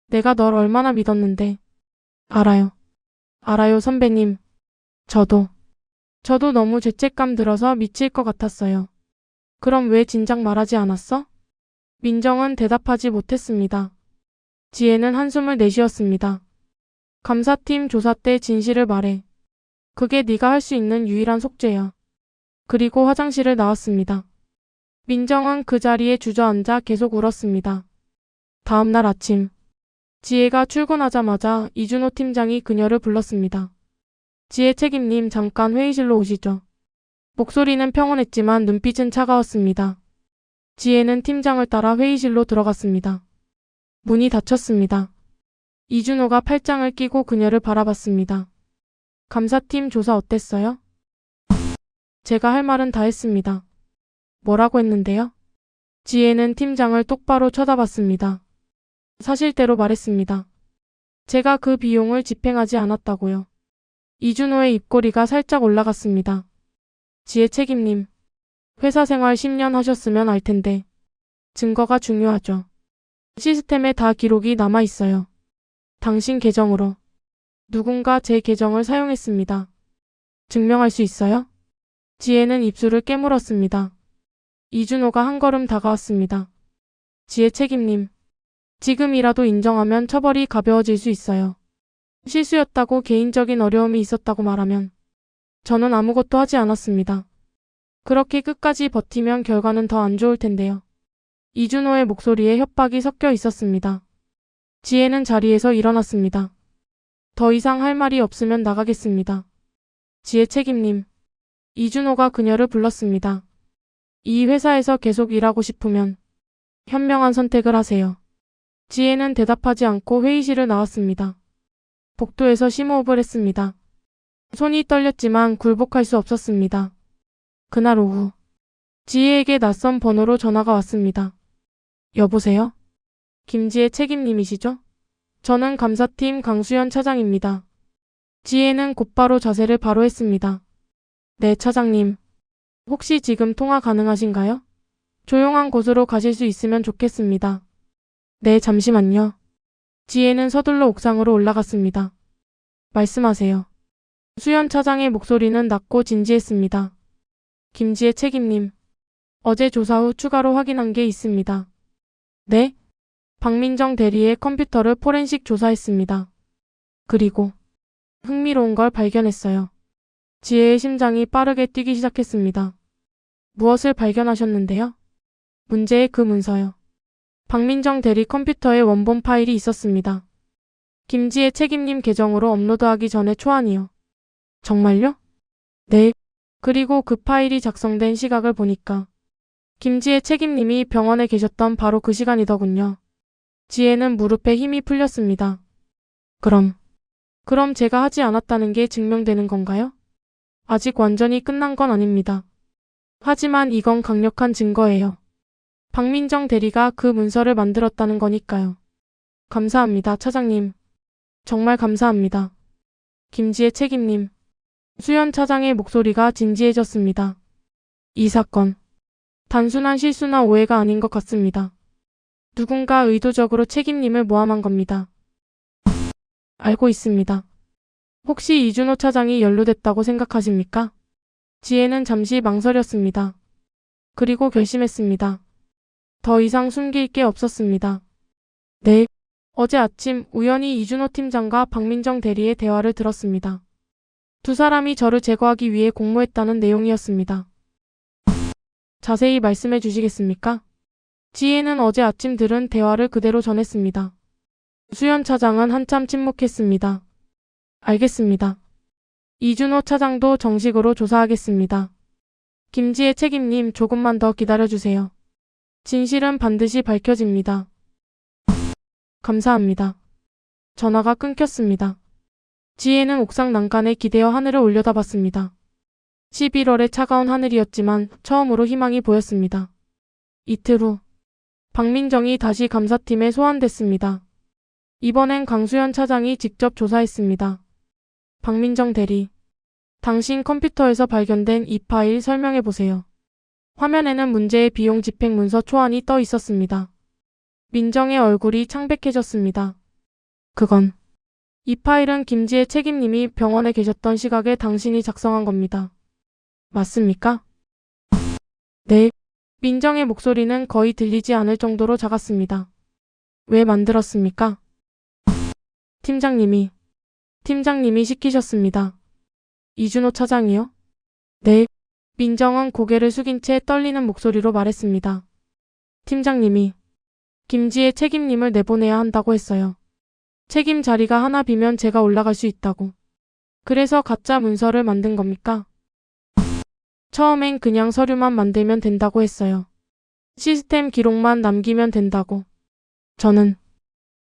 내가 널 얼마나 믿었는데. 알아요, 선배님. 저도 너무 죄책감 들어서 미칠 것 같았어요. 그럼 왜 진작 말하지 않았어? 민정은 대답하지 못했습니다. 지혜는 한숨을 내쉬었습니다. 감사팀 조사 때 진실을 말해. 그게 네가 할 수 있는 유일한 속죄야. 그리고 화장실을 나왔습니다. 민정은 그 자리에 주저앉아 계속 울었습니다. 다음 날 아침, 지혜가 출근하자마자 이준호 팀장이 그녀를 불렀습니다. 지혜 책임님, 잠깐 회의실로 오시죠. 목소리는 평온했지만 눈빛은 차가웠습니다. 지혜는 팀장을 따라 회의실로 들어갔습니다. 문이 닫혔습니다. 이준호가 팔짱을 끼고 그녀를 바라봤습니다. 감사팀 조사 어땠어요? 제가 할 말은 다 했습니다. 뭐라고 했는데요? 지혜는 팀장을 똑바로 쳐다봤습니다. 사실대로 말했습니다. 제가 그 비용을 집행하지 않았다고요. 이준호의 입꼬리가 살짝 올라갔습니다. 지혜 책임님, 회사 생활 10년 하셨으면 알 텐데 증거가 중요하죠. 시스템에 다 기록이 남아 있어요. 당신 계정으로 누군가 제 계정을 사용했습니다. 증명할 수 있어요? 지혜는 입술을 깨물었습니다. 이준호가 한 걸음 다가왔습니다. 지혜 책임님, 지금이라도 인정하면 처벌이 가벼워질 수 있어요. 실수였다고 개인적인 어려움이 있었다고 말하면 저는 아무것도 하지 않았습니다. 그렇게 끝까지 버티면 결과는 더 안 좋을 텐데요. 이준호의 목소리에 협박이 섞여 있었습니다. 지혜는 자리에서 일어났습니다. 더 이상 할 말이 없으면 나가겠습니다. 지혜 책임님. 이준호가 그녀를 불렀습니다. 이 회사에서 계속 일하고 싶으면 현명한 선택을 하세요. 지혜는 대답하지 않고 회의실을 나왔습니다. 복도에서 심호흡을 했습니다. 손이 떨렸지만 굴복할 수 없었습니다. 그날 오후, 지혜에게 낯선 번호로 전화가 왔습니다. 여보세요? 김지혜 책임님이시죠? 저는 감사팀 강수연 차장입니다. 지혜는 곧바로 자세를 바로 했습니다. 네, 차장님. 혹시 지금 통화 가능하신가요? 조용한 곳으로 가실 수 있으면 좋겠습니다. 네, 잠시만요. 지혜는 서둘러 옥상으로 올라갔습니다. 말씀하세요. 수연 차장의 목소리는 낮고 진지했습니다. 김지혜 책임님. 어제 조사 후 추가로 확인한 게 있습니다. 네? 박민정 대리의 컴퓨터를 포렌식 조사했습니다. 그리고 흥미로운 걸 발견했어요. 지혜의 심장이 빠르게 뛰기 시작했습니다. 무엇을 발견하셨는데요? 문제의 그 문서요. 박민정 대리 컴퓨터에 원본 파일이 있었습니다. 김지혜 책임님 계정으로 업로드하기 전에 초안이요. 정말요? 네. 그리고 그 파일이 작성된 시각을 보니까 김지혜 책임님이 병원에 계셨던 바로 그 시간이더군요. 지혜는 무릎에 힘이 풀렸습니다. 그럼 제가 하지 않았다는 게 증명되는 건가요? 아직 완전히 끝난 건 아닙니다. 하지만 이건 강력한 증거예요. 박민정 대리가 그 문서를 만들었다는 거니까요. 감사합니다, 차장님. 정말 감사합니다. 김지혜 책임님. 수연 차장의 목소리가 진지해졌습니다. 이 사건, 단순한 실수나 오해가 아닌 것 같습니다. 누군가 의도적으로 책임님을 모함한 겁니다. 알고 있습니다. 혹시 이준호 차장이 연루됐다고 생각하십니까? 지혜는 잠시 망설였습니다. 그리고 결심했습니다. 더 이상 숨길 게 없었습니다. 네. 어제 아침 우연히 이준호 팀장과 박민정 대리의 대화를 들었습니다. 두 사람이 저를 제거하기 위해 공모했다는 내용이었습니다. 자세히 말씀해 주시겠습니까? 지혜는 어제 아침 들은 대화를 그대로 전했습니다. 수연 차장은 한참 침묵했습니다. 알겠습니다. 이준호 차장도 정식으로 조사하겠습니다. 김지혜 책임님 조금만 더 기다려주세요. 진실은 반드시 밝혀집니다. 감사합니다. 전화가 끊겼습니다. 지혜는 옥상 난간에 기대어 하늘을 올려다봤습니다. 11월의 차가운 하늘이었지만 처음으로 희망이 보였습니다. 이틀 후 박민정이 다시 감사팀에 소환됐습니다. 이번엔 강수연 차장이 직접 조사했습니다. 박민정 대리, 당신 컴퓨터에서 발견된 이 파일 설명해보세요. 화면에는 문제의 비용 집행 문서 초안이 떠 있었습니다. 민정의 얼굴이 창백해졌습니다. 그건, 이 파일은 김지혜 책임님이 병원에 계셨던 시각에 당신이 작성한 겁니다. 맞습니까? 네. 민정의 목소리는 거의 들리지 않을 정도로 작았습니다. 왜 만들었습니까? 팀장님이 시키셨습니다. 이준호 차장이요? 네. 민정은 고개를 숙인 채 떨리는 목소리로 말했습니다. 팀장님이 김지혜 책임님을 내보내야 한다고 했어요. 책임 자리가 하나 비면 제가 올라갈 수 있다고. 그래서 가짜 문서를 만든 겁니까? 처음엔 그냥 서류만 만들면 된다고 했어요. 시스템 기록만 남기면 된다고.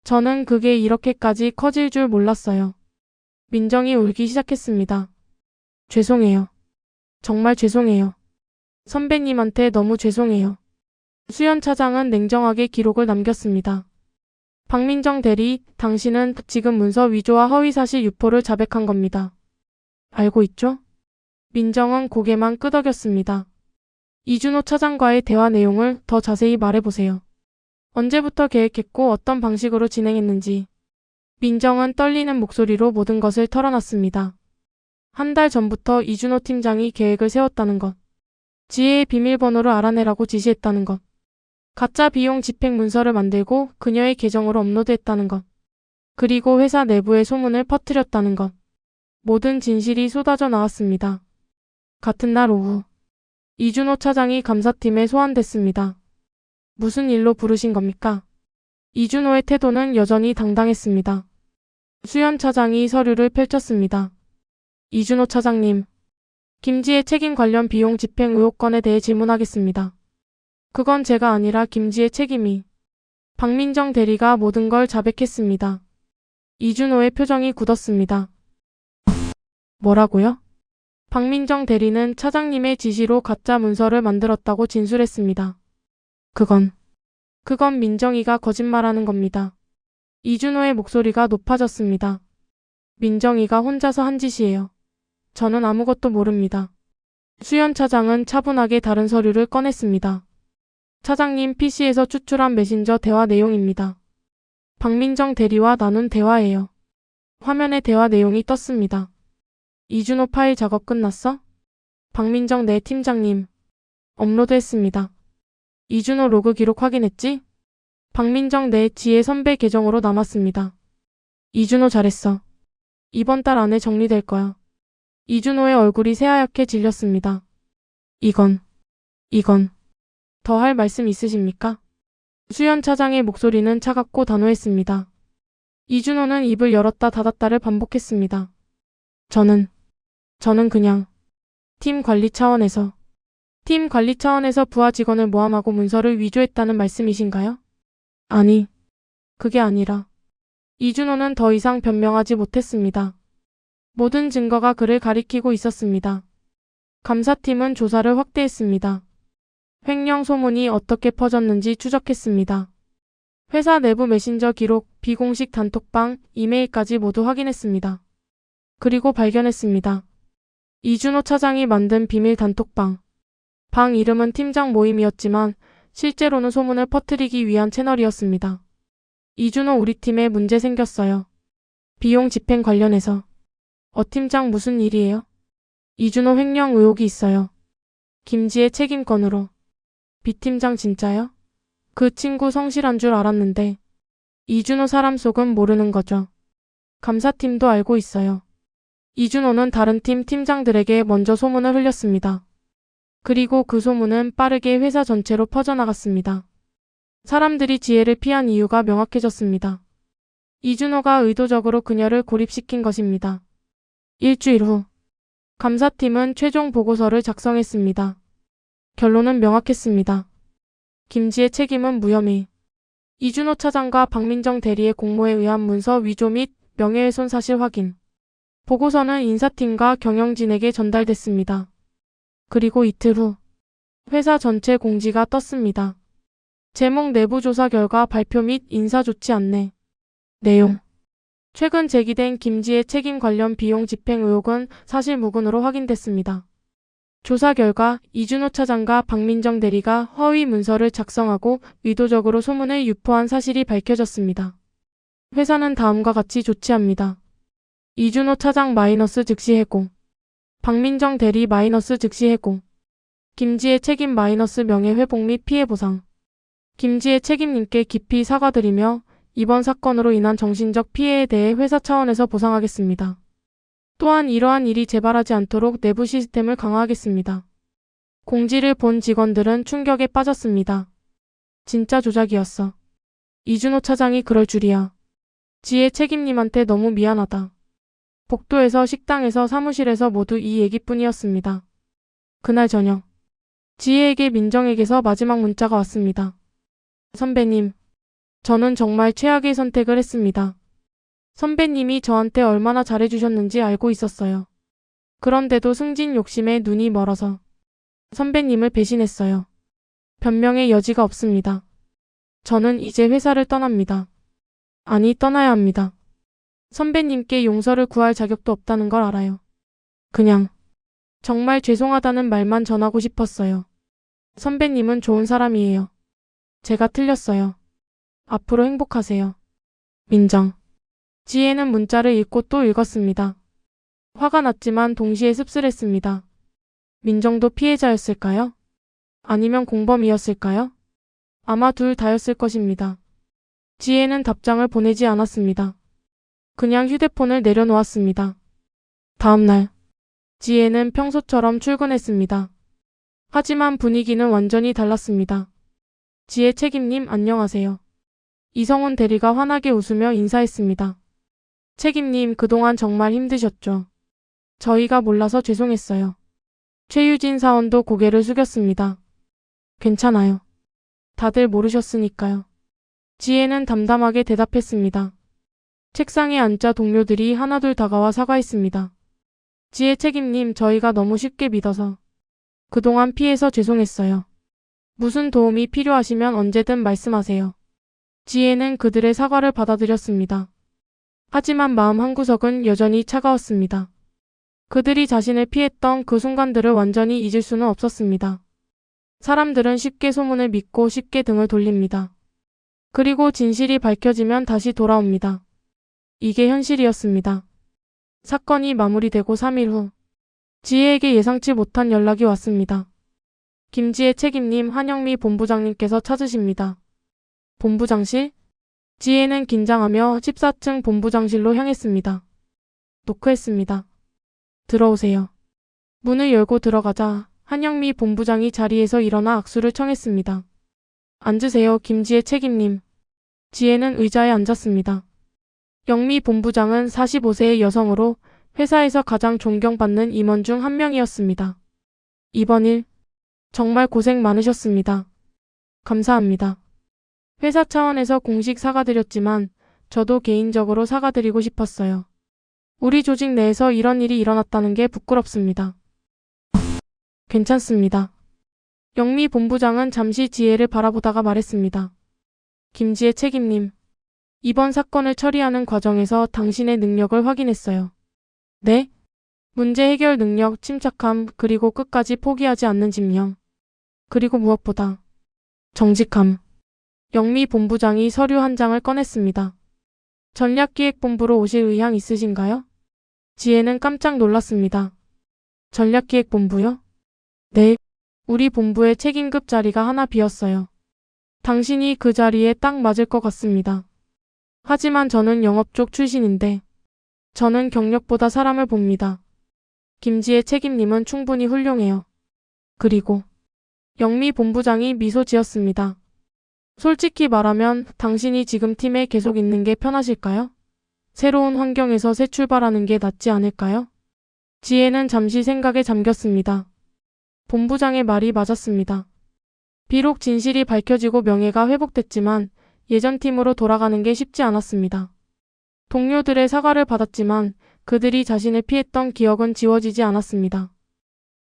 저는 그게 이렇게까지 커질 줄 몰랐어요. 민정이 울기 시작했습니다. 죄송해요. 정말 죄송해요. 선배님한테 너무 죄송해요. 수연 차장은 냉정하게 기록을 남겼습니다. 박민정 대리, 당신은 지금 문서 위조와 허위사실 유포를 자백한 겁니다. 알고 있죠? 민정은 고개만 끄덕였습니다. 이준호 차장과의 대화 내용을 더 자세히 말해보세요. 언제부터 계획했고 어떤 방식으로 진행했는지. 민정은 떨리는 목소리로 모든 것을 털어놨습니다. 한 달 전부터 이준호 팀장이 계획을 세웠다는 것. 지혜의 비밀번호를 알아내라고 지시했다는 것. 가짜 비용 집행 문서를 만들고 그녀의 계정으로 업로드했다는 것. 그리고 회사 내부에 소문을 퍼뜨렸다는 것. 모든 진실이 쏟아져 나왔습니다. 같은 날 오후, 이준호 차장이 감사팀에 소환됐습니다. 무슨 일로 부르신 겁니까? 이준호의 태도는 여전히 당당했습니다. 수연 차장이 서류를 펼쳤습니다. 이준호 차장님, 김지혜 책임 관련 비용 집행 의혹 건에 대해 질문하겠습니다. 그건 제가 아니라 김지혜 책임이. 박민정 대리가 모든 걸 자백했습니다. 이준호의 표정이 굳었습니다. 뭐라고요? 박민정 대리는 차장님의 지시로 가짜 문서를 만들었다고 진술했습니다. 그건 민정이가 거짓말하는 겁니다. 이준호의 목소리가 높아졌습니다. 민정이가 혼자서 한 짓이에요. 저는 아무것도 모릅니다. 수연 차장은 차분하게 다른 서류를 꺼냈습니다. 차장님 PC에서 추출한 메신저 대화 내용입니다. 박민정 대리와 나눈 대화예요. 화면에 대화 내용이 떴습니다. 이준호 파일 작업 끝났어? 박민정 네 팀장님. 업로드했습니다. 이준호 로그 기록 확인했지? 박민정 네 지혜 선배 계정으로 남았습니다. 이준호 잘했어. 이번 달 안에 정리될 거야. 이준호의 얼굴이 새하얗게 질렸습니다. 이건 더 할 말씀 있으십니까? 수연 차장의 목소리는 차갑고 단호했습니다. 이준호는 입을 열었다 닫았다를 반복했습니다. 저는 그냥 팀 관리 차원에서 부하 직원을 모함하고 문서를 위조했다는 말씀이신가요? 아니, 그게 아니라 이준호는 더 이상 변명하지 못했습니다. 모든 증거가 그를 가리키고 있었습니다. 감사팀은 조사를 확대했습니다. 횡령 소문이 어떻게 퍼졌는지 추적했습니다. 회사 내부 메신저 기록, 비공식 단톡방, 이메일까지 모두 확인했습니다. 그리고 발견했습니다. 이준호 차장이 만든 비밀 단톡방. 방 이름은 팀장 모임이었지만 실제로는 소문을 퍼뜨리기 위한 채널이었습니다. 이준호 우리 팀에 문제 생겼어요. 비용 집행 관련해서. 팀장 무슨 일이에요? 이준호 횡령 의혹이 있어요. 김지혜 책임건으로. B팀장 진짜요? 그 친구 성실한 줄 알았는데. 이준호 사람 속은 모르는 거죠. 감사팀도 알고 있어요. 이준호는 다른 팀 팀장들에게 먼저 소문을 흘렸습니다. 그리고 그 소문은 빠르게 회사 전체로 퍼져나갔습니다. 사람들이 지혜를 피한 이유가 명확해졌습니다. 이준호가 의도적으로 그녀를 고립시킨 것입니다. 일주일 후, 감사팀은 최종 보고서를 작성했습니다. 결론은 명확했습니다. 김지혜 책임은 무혐의. 이준호 차장과 박민정 대리의 공모에 의한 문서 위조 및 명예훼손 사실 확인. 보고서는 인사팀과 경영진에게 전달됐습니다. 그리고 이틀 후, 회사 전체 공지가 떴습니다. 제목 내부조사 결과 발표 및 인사조치 안내. 내용. 최근 제기된 김지혜 책임 관련 비용 집행 의혹은 사실 무근으로 확인됐습니다. 조사 결과 이준호 차장과 박민정 대리가 허위 문서를 작성하고 의도적으로 소문을 유포한 사실이 밝혀졌습니다. 회사는 다음과 같이 조치합니다. 이준호 차장 마이너스 즉시 해고. 박민정 대리 마이너스 즉시 해고. 김지혜 책임 마이너스 명예회복 및 피해보상. 김지혜 책임님께 깊이 사과드리며 이번 사건으로 인한 정신적 피해에 대해 회사 차원에서 보상하겠습니다. 또한 이러한 일이 재발하지 않도록 내부 시스템을 강화하겠습니다. 공지를 본 직원들은 충격에 빠졌습니다. 진짜 조작이었어. 이준호 차장이 그럴 줄이야. 지혜 책임님한테 너무 미안하다. 복도에서 식당에서 사무실에서 모두 이 얘기뿐이었습니다. 그날 저녁, 지혜에게 민정에게서 마지막 문자가 왔습니다. 선배님, 저는 정말 최악의 선택을 했습니다. 선배님이 저한테 얼마나 잘해주셨는지 알고 있었어요. 그런데도 승진 욕심에 눈이 멀어서 선배님을 배신했어요. 변명의 여지가 없습니다. 저는 이제 회사를 떠납니다. 아니, 떠나야 합니다. 선배님께 용서를 구할 자격도 없다는 걸 알아요. 그냥 정말 죄송하다는 말만 전하고 싶었어요. 선배님은 좋은 사람이에요. 제가 틀렸어요. 앞으로 행복하세요. 민정. 지혜는 문자를 읽고 또 읽었습니다. 화가 났지만 동시에 씁쓸했습니다. 민정도 피해자였을까요? 아니면 공범이었을까요? 아마 둘 다였을 것입니다. 지혜는 답장을 보내지 않았습니다. 그냥 휴대폰을 내려놓았습니다. 다음 날, 지혜는 평소처럼 출근했습니다. 하지만 분위기는 완전히 달랐습니다. 지혜 책임님 안녕하세요. 이성훈 대리가 환하게 웃으며 인사했습니다. 책임님 그동안 정말 힘드셨죠? 저희가 몰라서 죄송했어요. 최유진 사원도 고개를 숙였습니다. 괜찮아요. 다들 모르셨으니까요. 지혜는 담담하게 대답했습니다. 책상에 앉자 동료들이 하나둘 다가와 사과했습니다. 지혜 책임님 저희가 너무 쉽게 믿어서 그동안 피해서 죄송했어요. 무슨 도움이 필요하시면 언제든 말씀하세요. 지혜는 그들의 사과를 받아들였습니다. 하지만 마음 한구석은 여전히 차가웠습니다. 그들이 자신을 피했던 그 순간들을 완전히 잊을 수는 없었습니다. 사람들은 쉽게 소문을 믿고 쉽게 등을 돌립니다. 그리고 진실이 밝혀지면 다시 돌아옵니다. 이게 현실이었습니다. 사건이 마무리되고 3일 후, 지혜에게 예상치 못한 연락이 왔습니다. 김지혜 책임님 한영미 본부장님께서 찾으십니다. 본부장실? 지혜는 긴장하며 14층 본부장실로 향했습니다. 노크했습니다. 들어오세요. 문을 열고 들어가자 한영미 본부장이 자리에서 일어나 악수를 청했습니다. 앉으세요, 김지혜 책임님. 지혜는 의자에 앉았습니다. 영미 본부장은 45세의 여성으로 회사에서 가장 존경받는 임원 중 한 명이었습니다. 이번 일, 정말 고생 많으셨습니다. 감사합니다. 회사 차원에서 공식 사과드렸지만 저도 개인적으로 사과드리고 싶었어요. 우리 조직 내에서 이런 일이 일어났다는 게 부끄럽습니다. 괜찮습니다. 영미 본부장은 잠시 지혜를 바라보다가 말했습니다. 김지혜 책임님, 이번 사건을 처리하는 과정에서 당신의 능력을 확인했어요. 네? 문제 해결 능력, 침착함, 그리고 끝까지 포기하지 않는 집념. 그리고 무엇보다 정직함. 영미 본부장이 서류 한 장을 꺼냈습니다. 전략기획본부로 오실 의향 있으신가요? 지혜는 깜짝 놀랐습니다. 전략기획본부요? 네. 우리 본부에 책임급 자리가 하나 비었어요. 당신이 그 자리에 딱 맞을 것 같습니다. 하지만 저는 영업 쪽 출신인데 저는 경력보다 사람을 봅니다. 김지혜 책임님은 충분히 훌륭해요. 그리고 영미 본부장이 미소 지었습니다. 솔직히 말하면 당신이 지금 팀에 계속 있는 게 편하실까요? 새로운 환경에서 새 출발하는 게 낫지 않을까요? 지혜는 잠시 생각에 잠겼습니다. 본부장의 말이 맞았습니다. 비록 진실이 밝혀지고 명예가 회복됐지만 예전 팀으로 돌아가는 게 쉽지 않았습니다. 동료들의 사과를 받았지만 그들이 자신을 피했던 기억은 지워지지 않았습니다.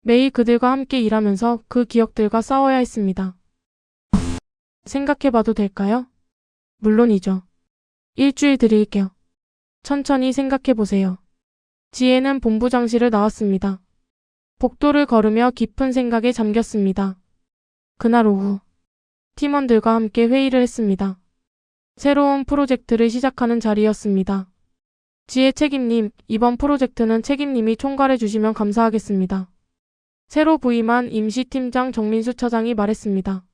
매일 그들과 함께 일하면서 그 기억들과 싸워야 했습니다. 생각해봐도 될까요? 물론이죠. 일주일 드릴게요. 천천히 생각해보세요. 지혜는 본부장실을 나왔습니다. 복도를 걸으며 깊은 생각에 잠겼습니다. 그날 오후 팀원들과 함께 회의를 했습니다. 새로운 프로젝트를 시작하는 자리였습니다. 지혜 책임님, 이번 프로젝트는 책임님이 총괄해 주시면 감사하겠습니다. 새로 부임한 임시팀장 정민수 차장이 말했습니다.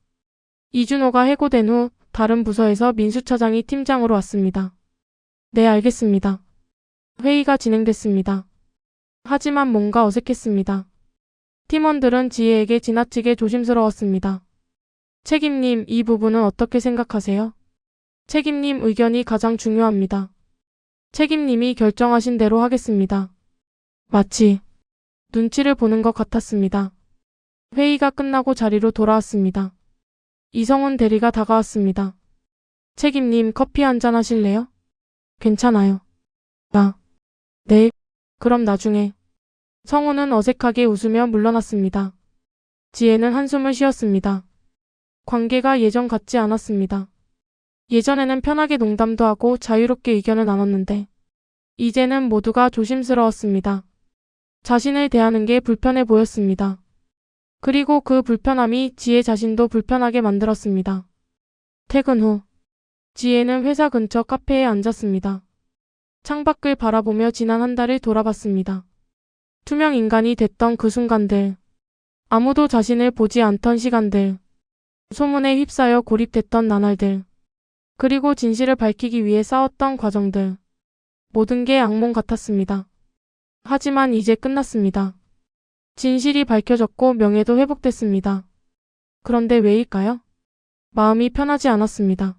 이준호가 해고된 후 다른 부서에서 민수 차장이 팀장으로 왔습니다. 네, 알겠습니다. 회의가 진행됐습니다. 하지만 뭔가 어색했습니다. 팀원들은 지혜에게 지나치게 조심스러웠습니다. 책임님, 이 부분은 어떻게 생각하세요? 책임님 의견이 가장 중요합니다. 책임님이 결정하신 대로 하겠습니다. 마치 눈치를 보는 것 같았습니다. 회의가 끝나고 자리로 돌아왔습니다. 이성훈 대리가 다가왔습니다. 책임님, 커피 한잔 하실래요? 괜찮아요. 네. 그럼 나중에. 성훈은 어색하게 웃으며 물러났습니다. 지혜는 한숨을 쉬었습니다. 관계가 예전 같지 않았습니다. 예전에는 편하게 농담도 하고 자유롭게 의견을 나눴는데 이제는 모두가 조심스러웠습니다. 자신을 대하는 게 불편해 보였습니다. 그리고 그 불편함이 지혜 자신도 불편하게 만들었습니다. 퇴근 후 지혜는 회사 근처 카페에 앉았습니다. 창밖을 바라보며 지난 한 달을 돌아봤습니다. 투명 인간이 됐던 그 순간들, 아무도 자신을 보지 않던 시간들, 소문에 휩싸여 고립됐던 나날들, 그리고 진실을 밝히기 위해 싸웠던 과정들, 모든 게 악몽 같았습니다. 하지만 이제 끝났습니다. 진실이 밝혀졌고 명예도 회복됐습니다. 그런데 왜일까요? 마음이 편하지 않았습니다.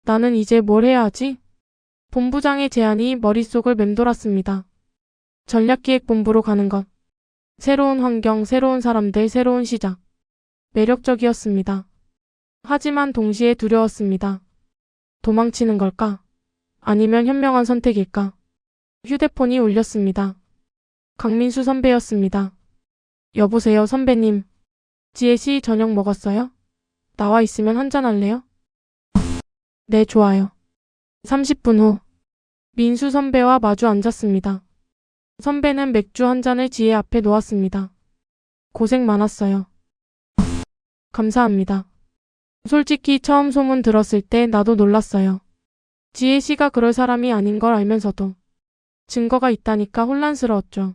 나는 이제 뭘 해야 하지? 본부장의 제안이 머릿속을 맴돌았습니다. 전략기획본부로 가는 것. 새로운 환경, 새로운 사람들, 새로운 시작. 매력적이었습니다. 하지만 동시에 두려웠습니다. 도망치는 걸까? 아니면 현명한 선택일까? 휴대폰이 울렸습니다. 강민수 선배였습니다. 여보세요, 선배님. 지혜씨 저녁 먹었어요? 나와 있으면 한잔할래요? 네, 좋아요. 30분 후 민수 선배와 마주 앉았습니다. 선배는 맥주 한 잔을 지혜 앞에 놓았습니다. 고생 많았어요. 감사합니다. 솔직히 처음 소문 들었을 때 나도 놀랐어요. 지혜 씨가 그럴 사람이 아닌 걸 알면서도 증거가 있다니까 혼란스러웠죠.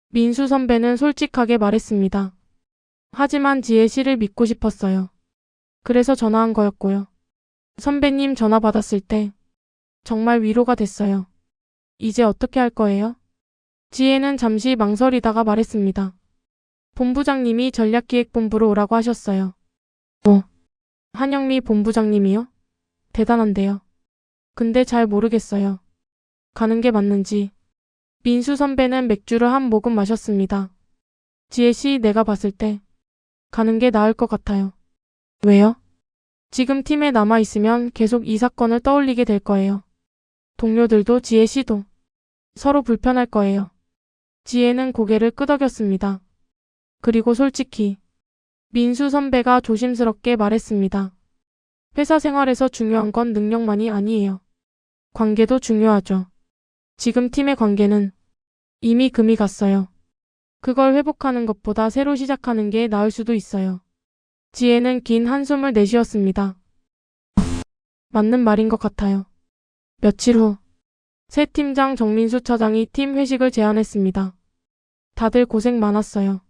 민수 선배는 솔직하게 말했습니다. 하지만 지혜 씨를 믿고 싶었어요. 그래서 전화한 거였고요. 선배님 전화 받았을 때 정말 위로가 됐어요. 이제 어떻게 할 거예요? 지혜는 잠시 망설이다가 말했습니다. 본부장님이 전략기획본부로 오라고 하셨어요. 한영미 본부장님이요? 대단한데요. 근데 잘 모르겠어요. 가는 게 맞는지. 민수 선배는 맥주를 한 모금 마셨습니다. 지혜씨, 내가 봤을 때 가는 게 나을 것 같아요. 왜요? 지금 팀에 남아있으면 계속 이 사건을 떠올리게 될 거예요. 동료들도 지혜씨도 서로 불편할 거예요. 지혜는 고개를 끄덕였습니다. 그리고 솔직히 민수 선배가 조심스럽게 말했습니다. 회사 생활에서 중요한 건 능력만이 아니에요. 관계도 중요하죠. 지금 팀의 관계는 이미 금이 갔어요. 그걸 회복하는 것보다 새로 시작하는 게 나을 수도 있어요. 지혜는 긴 한숨을 내쉬었습니다. 맞는 말인 것 같아요. 며칠 후, 새 팀장 정민수 차장이 팀 회식을 제안했습니다. 다들 고생 많았어요.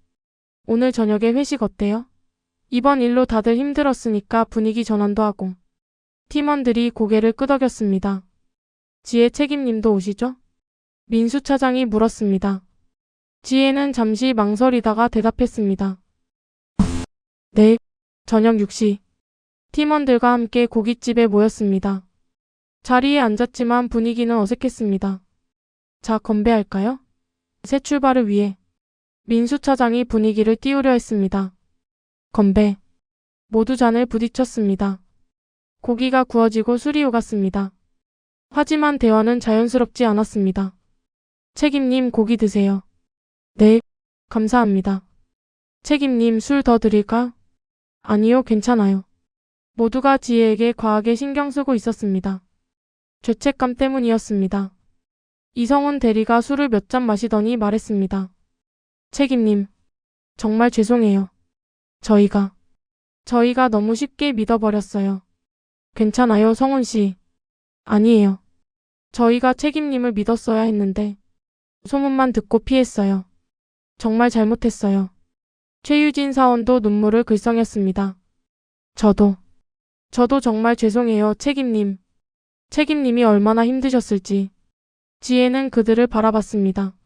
오늘 저녁에 회식 어때요? 이번 일로 다들 힘들었으니까 분위기 전환도 하고. 팀원들이 고개를 끄덕였습니다. 지혜 책임님도 오시죠? 민수 차장이 물었습니다. 지혜는 잠시 망설이다가 대답했습니다. 네, 저녁 6시. 팀원들과 함께 고깃집에 모였습니다. 자리에 앉았지만 분위기는 어색했습니다. 자, 건배할까요? 새 출발을 위해 민수 차장이 분위기를 띄우려 했습니다. 건배. 모두 잔을 부딪혔습니다. 고기가 구워지고 술이 오갔습니다. 하지만 대화는 자연스럽지 않았습니다. 책임님 고기 드세요. 네, 감사합니다. 책임님 술 더 드릴까? 아니요, 괜찮아요. 모두가 지혜에게 과하게 신경 쓰고 있었습니다. 죄책감 때문이었습니다. 이성훈 대리가 술을 몇 잔 마시더니 말했습니다. 책임님, 정말 죄송해요. 저희가 너무 쉽게 믿어버렸어요. 괜찮아요, 성훈 씨. 아니에요. 저희가 책임님을 믿었어야 했는데 소문만 듣고 피했어요. 정말 잘못했어요. 최유진 사원도 눈물을 글썽였습니다. 저도 정말 죄송해요, 책임님. 책임님이 얼마나 힘드셨을지. 지혜는 그들을 바라봤습니다.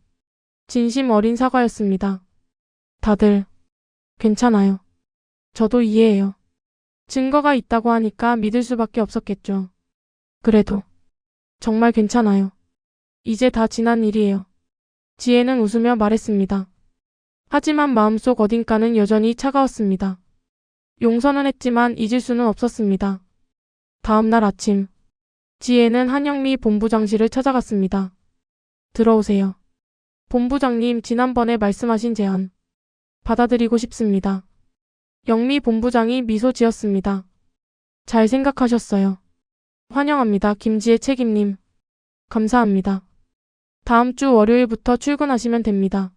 진심 어린 사과였습니다. 다들 괜찮아요. 저도 이해해요. 증거가 있다고 하니까 믿을 수밖에 없었겠죠. 그래도 정말 괜찮아요. 이제 다 지난 일이에요. 지혜는 웃으며 말했습니다. 하지만 마음속 어딘가는 여전히 차가웠습니다. 용서는 했지만 잊을 수는 없었습니다. 다음 날 아침, 지혜는 한영미 본부장실을 찾아갔습니다. 들어오세요. 본부장님, 지난번에 말씀하신 제안 받아들이고 싶습니다. 영미 본부장이 미소 지었습니다. 잘 생각하셨어요. 환영합니다, 김지혜 책임님. 감사합니다. 다음 주 월요일부터 출근하시면 됩니다.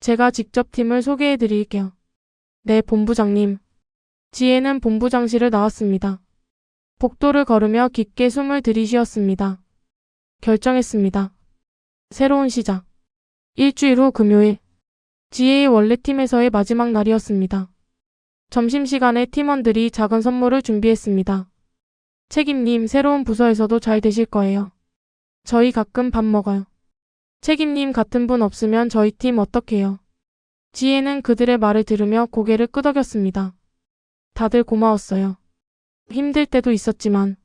제가 직접 팀을 소개해 드릴게요. 네, 본부장님. 지혜는 본부장실을 나왔습니다. 복도를 걸으며 깊게 숨을 들이쉬었습니다. 결정했습니다. 새로운 시작. 일주일 후 금요일. 지혜의 원래 팀에서의 마지막 날이었습니다. 점심시간에 팀원들이 작은 선물을 준비했습니다. 책임님, 새로운 부서에서도 잘 되실 거예요. 저희 가끔 밥 먹어요. 책임님 같은 분 없으면 저희 팀 어떡해요? 지혜는 그들의 말을 들으며 고개를 끄덕였습니다. 다들 고마웠어요. 힘들 때도 있었지만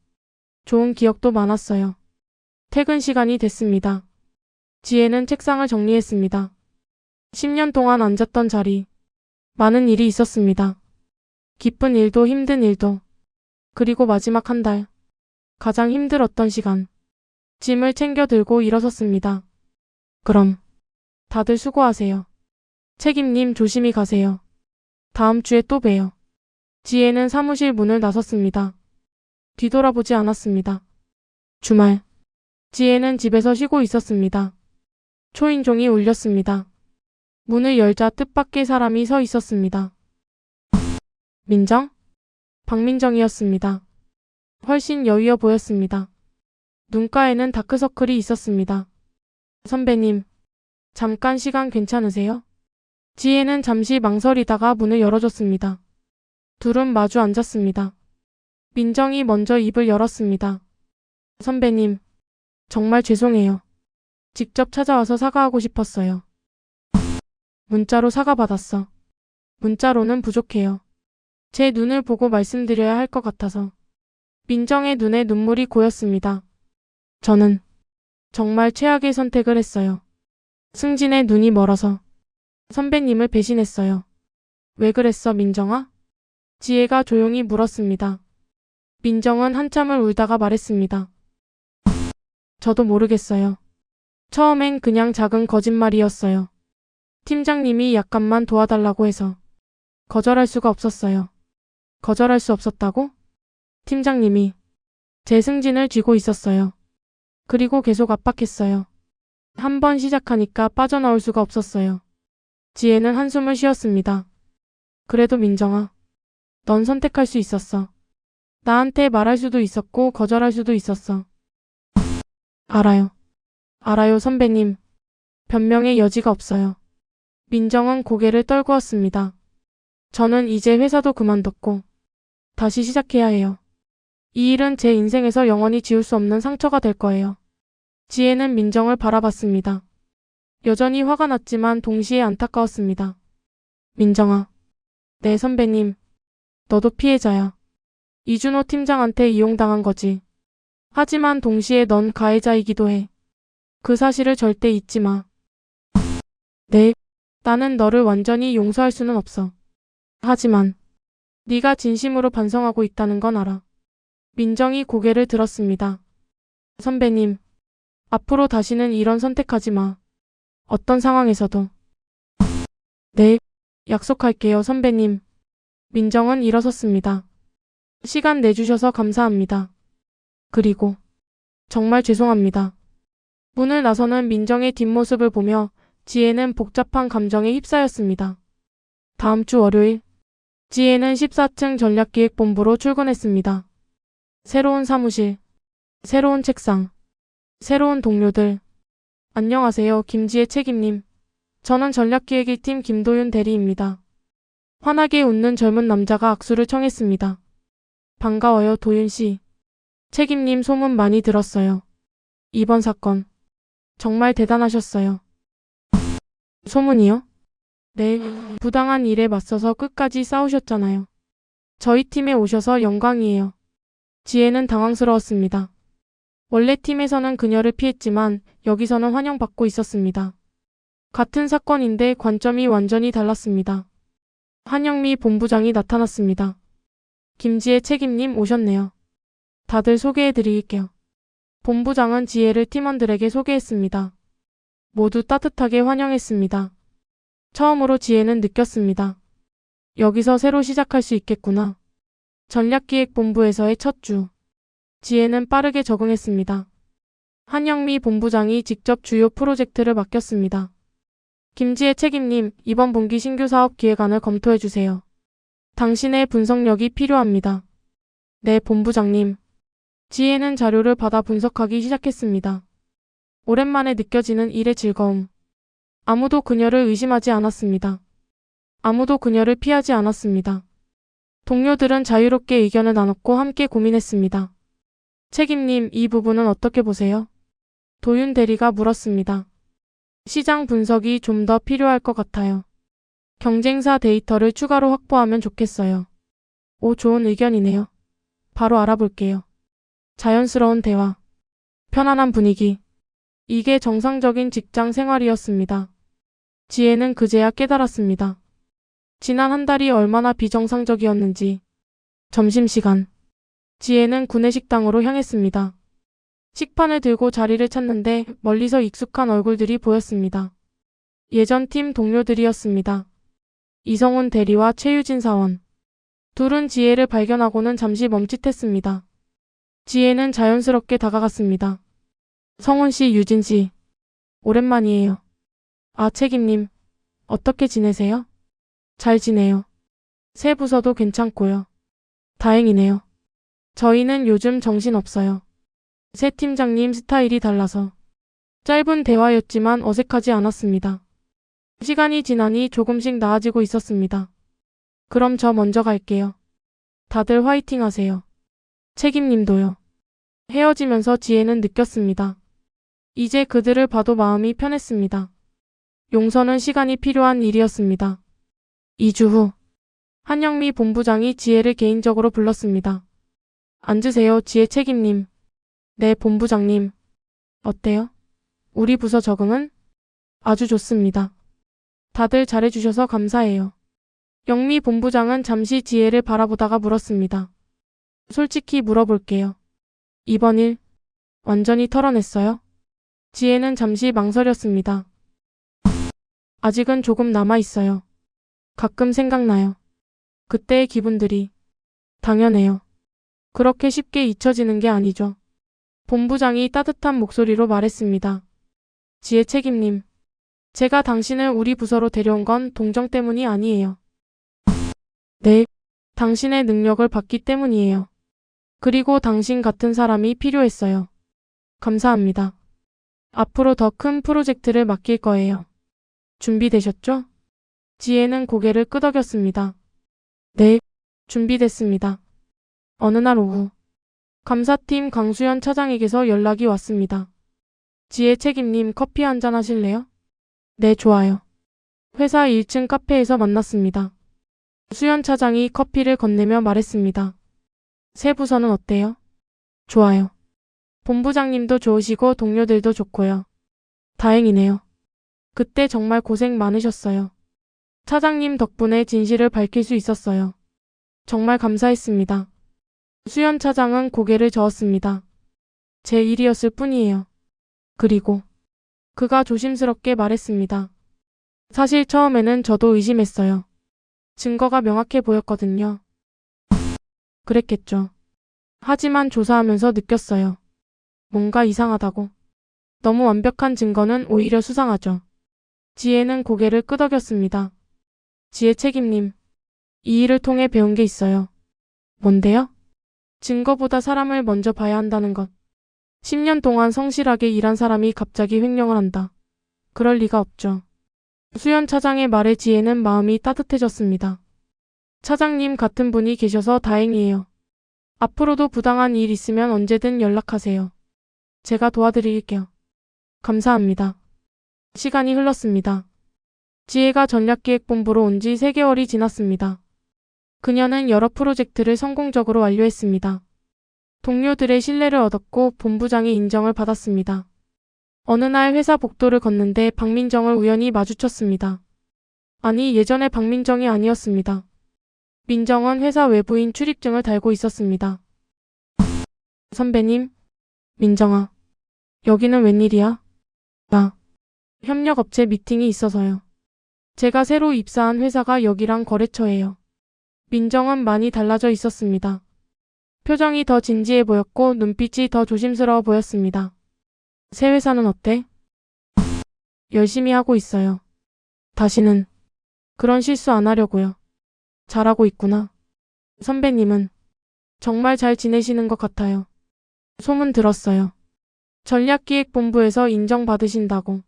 좋은 기억도 많았어요. 퇴근 시간이 됐습니다. 지혜는 책상을 정리했습니다. 10년 동안 앉았던 자리. 많은 일이 있었습니다. 기쁜 일도 힘든 일도. 그리고 마지막 한 달. 가장 힘들었던 시간. 짐을 챙겨 들고 일어섰습니다. 그럼 다들 수고하세요. 책임님 조심히 가세요. 다음 주에 또 봬요. 지혜는 사무실 문을 나섰습니다. 뒤돌아보지 않았습니다. 주말. 지혜는 집에서 쉬고 있었습니다. 초인종이 울렸습니다. 문을 열자 뜻밖의 사람이 서 있었습니다. 민정? 박민정이었습니다. 훨씬 여유어 보였습니다. 눈가에는 다크서클이 있었습니다. 선배님, 잠깐 시간 괜찮으세요? 지혜는 잠시 망설이다가 문을 열어줬습니다. 둘은 마주 앉았습니다. 민정이 먼저 입을 열었습니다. 선배님, 정말 죄송해요. 직접 찾아와서 사과하고 싶었어요. 문자로 사과받았어. 문자로는 부족해요. 제 눈을 보고 말씀드려야 할 것 같아서. 민정의 눈에 눈물이 고였습니다. 저는 정말 최악의 선택을 했어요. 승진의 눈이 멀어서 선배님을 배신했어요. 왜 그랬어, 민정아? 지혜가 조용히 물었습니다. 민정은 한참을 울다가 말했습니다. 저도 모르겠어요. 처음엔 그냥 작은 거짓말이었어요. 팀장님이 약간만 도와달라고 해서 거절할 수가 없었어요. 거절할 수 없었다고? 팀장님이 제 승진을 쥐고 있었어요. 그리고 계속 압박했어요. 한 번 시작하니까 빠져나올 수가 없었어요. 지혜는 한숨을 쉬었습니다. 그래도 민정아, 넌 선택할 수 있었어. 나한테 말할 수도 있었고 거절할 수도 있었어. 알아요. 알아요, 선배님. 변명의 여지가 없어요. 민정은 고개를 떨구었습니다. 저는 이제 회사도 그만뒀고 다시 시작해야 해요. 이 일은 제 인생에서 영원히 지울 수 없는 상처가 될 거예요. 지혜는 민정을 바라봤습니다. 여전히 화가 났지만 동시에 안타까웠습니다. 민정아, 네 선배님, 너도 피해자야. 이준호 팀장한테 이용당한 거지. 하지만 동시에 넌 가해자이기도 해. 그 사실을 절대 잊지 마. 네, 나는 너를 완전히 용서할 수는 없어. 하지만 네가 진심으로 반성하고 있다는 건 알아. 민정이 고개를 들었습니다. 선배님, 앞으로 다시는 이런 선택하지 마. 어떤 상황에서도. 네, 약속할게요, 선배님. 민정은 일어섰습니다. 시간 내주셔서 감사합니다. 그리고 정말 죄송합니다. 문을 나서는 민정의 뒷모습을 보며 지혜는 복잡한 감정에 휩싸였습니다. 다음 주 월요일, 지혜는 14층 전략기획본부로 출근했습니다. 새로운 사무실, 새로운 책상, 새로운 동료들. 안녕하세요, 김지혜 책임님. 저는 전략기획 1팀 김도윤 대리입니다. 환하게 웃는 젊은 남자가 악수를 청했습니다. 반가워요, 도윤 씨. 책임님, 소문 많이 들었어요. 이번 사건 정말 대단하셨어요. 소문이요? 네, 부당한 일에 맞서서 끝까지 싸우셨잖아요. 저희 팀에 오셔서 영광이에요. 지혜는 당황스러웠습니다. 원래 팀에서는 그녀를 피했지만 여기서는 환영받고 있었습니다. 같은 사건인데 관점이 완전히 달랐습니다. 한영미 본부장이 나타났습니다. 김지혜 책임님 오셨네요. 다들 소개해드릴게요. 본부장은 지혜를 팀원들에게 소개했습니다. 모두 따뜻하게 환영했습니다. 처음으로 지혜는 느꼈습니다. 여기서 새로 시작할 수 있겠구나. 전략기획본부에서의 첫 주. 지혜는 빠르게 적응했습니다. 한영미 본부장이 직접 주요 프로젝트를 맡겼습니다. 김지혜 책임님, 이번 분기 신규 사업 기획안을 검토해주세요. 당신의 분석력이 필요합니다. 네, 본부장님. 지혜는 자료를 받아 분석하기 시작했습니다. 오랜만에 느껴지는 일의 즐거움. 아무도 그녀를 의심하지 않았습니다. 아무도 그녀를 피하지 않았습니다. 동료들은 자유롭게 의견을 나눴고 함께 고민했습니다. 책임님, 이 부분은 어떻게 보세요? 도윤 대리가 물었습니다. 시장 분석이 좀 더 필요할 것 같아요. 경쟁사 데이터를 추가로 확보하면 좋겠어요. 오, 좋은 의견이네요. 바로 알아볼게요. 자연스러운 대화. 편안한 분위기. 이게 정상적인 직장 생활이었습니다. 지혜는 그제야 깨달았습니다. 지난 한 달이 얼마나 비정상적이었는지. 점심시간. 지혜는 구내식당으로 향했습니다. 식판을 들고 자리를 찾는데 멀리서 익숙한 얼굴들이 보였습니다. 예전 팀 동료들이었습니다. 이성훈 대리와 최유진 사원. 둘은 지혜를 발견하고는 잠시 멈칫했습니다. 지혜는 자연스럽게 다가갔습니다. 성훈 씨, 유진 씨. 오랜만이에요. 아, 책임님. 어떻게 지내세요? 잘 지내요. 새 부서도 괜찮고요. 다행이네요. 저희는 요즘 정신없어요. 새 팀장님 스타일이 달라서. 짧은 대화였지만 어색하지 않았습니다. 시간이 지나니 조금씩 나아지고 있었습니다. 그럼 저 먼저 갈게요. 다들 화이팅 하세요. 책임님도요. 헤어지면서 지혜는 느꼈습니다. 이제 그들을 봐도 마음이 편했습니다. 용서는 시간이 필요한 일이었습니다. 2주 후, 한영미 본부장이 지혜를 개인적으로 불렀습니다. 앉으세요, 지혜 책임님. 네, 본부장님. 어때요? 우리 부서 적응은? 아주 좋습니다. 다들 잘해주셔서 감사해요. 영미 본부장은 잠시 지혜를 바라보다가 물었습니다. 솔직히 물어볼게요. 이번 일, 완전히 털어냈어요? 지혜는 잠시 망설였습니다. 아직은 조금 남아 있어요. 가끔 생각나요. 그때의 기분들이. 당연해요. 그렇게 쉽게 잊혀지는 게 아니죠. 본부장이 따뜻한 목소리로 말했습니다. 지혜 책임님. 제가 당신을 우리 부서로 데려온 건 동정 때문이 아니에요. 네. 당신의 능력을 봤기 때문이에요. 그리고 당신 같은 사람이 필요했어요. 감사합니다. 앞으로 더 큰 프로젝트를 맡길 거예요. 준비되셨죠? 지혜는 고개를 끄덕였습니다. 네, 준비됐습니다. 어느 날 오후, 감사팀 강수연 차장에게서 연락이 왔습니다. 지혜 책임님 커피 한잔 하실래요? 네, 좋아요. 회사 1층 카페에서 만났습니다. 수연 차장이 커피를 건네며 말했습니다. 새 부서는 어때요? 좋아요. 본부장님도 좋으시고 동료들도 좋고요. 다행이네요. 그때 정말 고생 많으셨어요. 차장님 덕분에 진실을 밝힐 수 있었어요. 정말 감사했습니다. 수연 차장은 고개를 저었습니다. 제 일이었을 뿐이에요. 그리고 그가 조심스럽게 말했습니다. 사실 처음에는 저도 의심했어요. 증거가 명확해 보였거든요. 그랬겠죠. 하지만 조사하면서 느꼈어요. 뭔가 이상하다고. 너무 완벽한 증거는 오히려 수상하죠. 지혜는 고개를 끄덕였습니다. 지혜 책임님. 이 일을 통해 배운 게 있어요. 뭔데요? 증거보다 사람을 먼저 봐야 한다는 것. 10년 동안 성실하게 일한 사람이 갑자기 횡령을 한다. 그럴 리가 없죠. 수연 차장의 말에 지혜는 마음이 따뜻해졌습니다. 차장님 같은 분이 계셔서 다행이에요. 앞으로도 부당한 일 있으면 언제든 연락하세요. 제가 도와드릴게요. 감사합니다. 시간이 흘렀습니다. 지혜가 전략기획본부로 온 지 3개월이 지났습니다. 그녀는 여러 프로젝트를 성공적으로 완료했습니다. 동료들의 신뢰를 얻었고 본부장의 인정을 받았습니다. 어느 날 회사 복도를 걷는데 박민정을 우연히 마주쳤습니다. 아니, 예전의 박민정이 아니었습니다. 민정은 회사 외부인 출입증을 달고 있었습니다. 선배님, 민정아, 여기는 웬일이야? 나 협력업체 미팅이 있어서요. 제가 새로 입사한 회사가 여기랑 거래처예요. 민정은 많이 달라져 있었습니다. 표정이 더 진지해 보였고 눈빛이 더 조심스러워 보였습니다. 새 회사는 어때? 열심히 하고 있어요. 다시는 그런 실수 안 하려고요. 잘하고 있구나. 선배님은 정말 잘 지내시는 것 같아요. 소문 들었어요. 전략기획본부에서 인정받으신다고.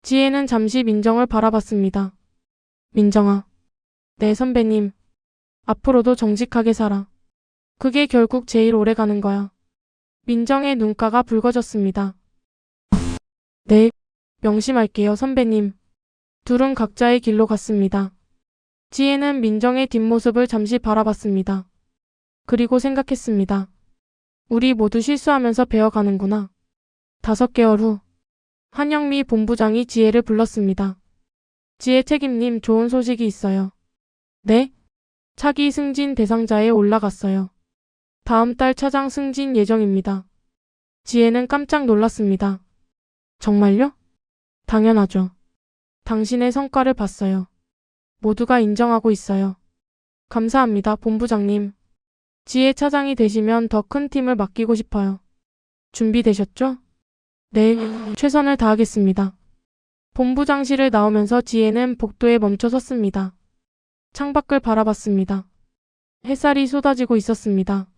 지혜는 잠시 민정을 바라봤습니다. 민정아. 네, 선배님. 앞으로도 정직하게 살아. 그게 결국 제일 오래 가는 거야. 민정의 눈가가 붉어졌습니다. 네, 명심할게요, 선배님. 둘은 각자의 길로 갔습니다. 지혜는 민정의 뒷모습을 잠시 바라봤습니다. 그리고 생각했습니다. 우리 모두 실수하면서 배워가는구나. 5개월 후, 한영미 본부장이 지혜를 불렀습니다. 지혜 책임님, 좋은 소식이 있어요. 네? 차기 승진 대상자에 올라갔어요. 다음 달 차장 승진 예정입니다. 지혜는 깜짝 놀랐습니다. 정말요? 당연하죠. 당신의 성과를 봤어요. 모두가 인정하고 있어요. 감사합니다, 본부장님. 지혜 차장이 되시면 더 큰 팀을 맡기고 싶어요. 준비되셨죠? 네, 최선을 다하겠습니다. 본부장실을 나오면서 지혜는 복도에 멈춰 섰습니다. 창밖을 바라봤습니다. 햇살이 쏟아지고 있었습니다.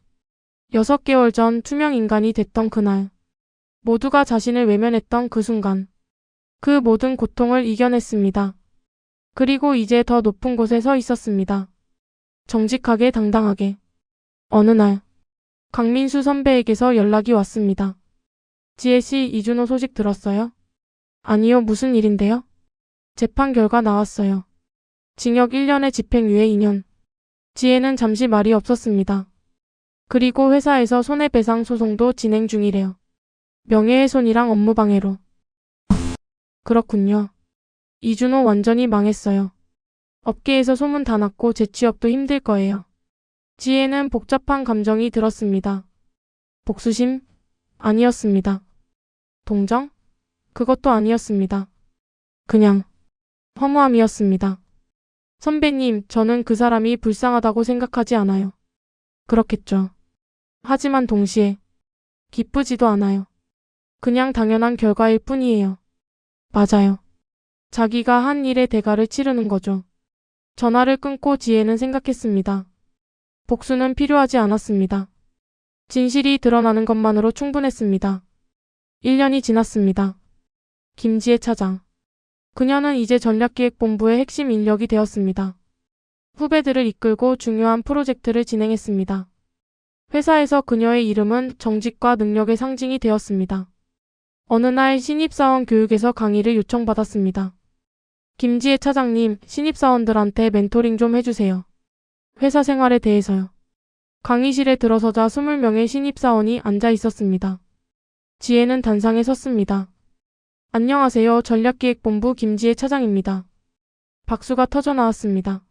6개월 전 투명 인간이 됐던 그날. 모두가 자신을 외면했던 그 순간. 그 모든 고통을 이겨냈습니다. 그리고 이제 더 높은 곳에 서 있었습니다. 정직하게 당당하게. 어느 날 강민수 선배에게서 연락이 왔습니다. 지혜씨, 이준호 소식 들었어요? 아니요, 무슨 일인데요? 재판 결과 나왔어요. 징역 1년에 집행유예 2년. 지혜는 잠시 말이 없었습니다. 그리고 회사에서 손해배상 소송도 진행 중이래요. 명예훼손이랑 업무방해로. 그렇군요. 이준호 완전히 망했어요. 업계에서 소문 다 났고 재취업도 힘들 거예요. 지혜는 복잡한 감정이 들었습니다. 복수심? 아니었습니다. 동정? 그것도 아니었습니다. 그냥 허무함이었습니다. 선배님, 저는 그 사람이 불쌍하다고 생각하지 않아요. 그렇겠죠. 하지만 동시에 기쁘지도 않아요. 그냥 당연한 결과일 뿐이에요. 맞아요. 자기가 한 일의 대가를 치르는 거죠. 전화를 끊고 지혜는 생각했습니다. 복수는 필요하지 않았습니다. 진실이 드러나는 것만으로 충분했습니다. 1년이 지났습니다. 김지혜 차장. 그녀는 이제 전략기획본부의 핵심 인력이 되었습니다. 후배들을 이끌고 중요한 프로젝트를 진행했습니다. 회사에서 그녀의 이름은 정직과 능력의 상징이 되었습니다. 어느 날 신입사원 교육에서 강의를 요청받았습니다. 김지혜 차장님, 신입사원들한테 멘토링 좀 해주세요. 회사 생활에 대해서요. 강의실에 들어서자 20명의 신입사원이 앉아 있었습니다. 지혜는 단상에 섰습니다. 안녕하세요. 전략기획본부 김지혜 차장입니다. 박수가 터져 나왔습니다.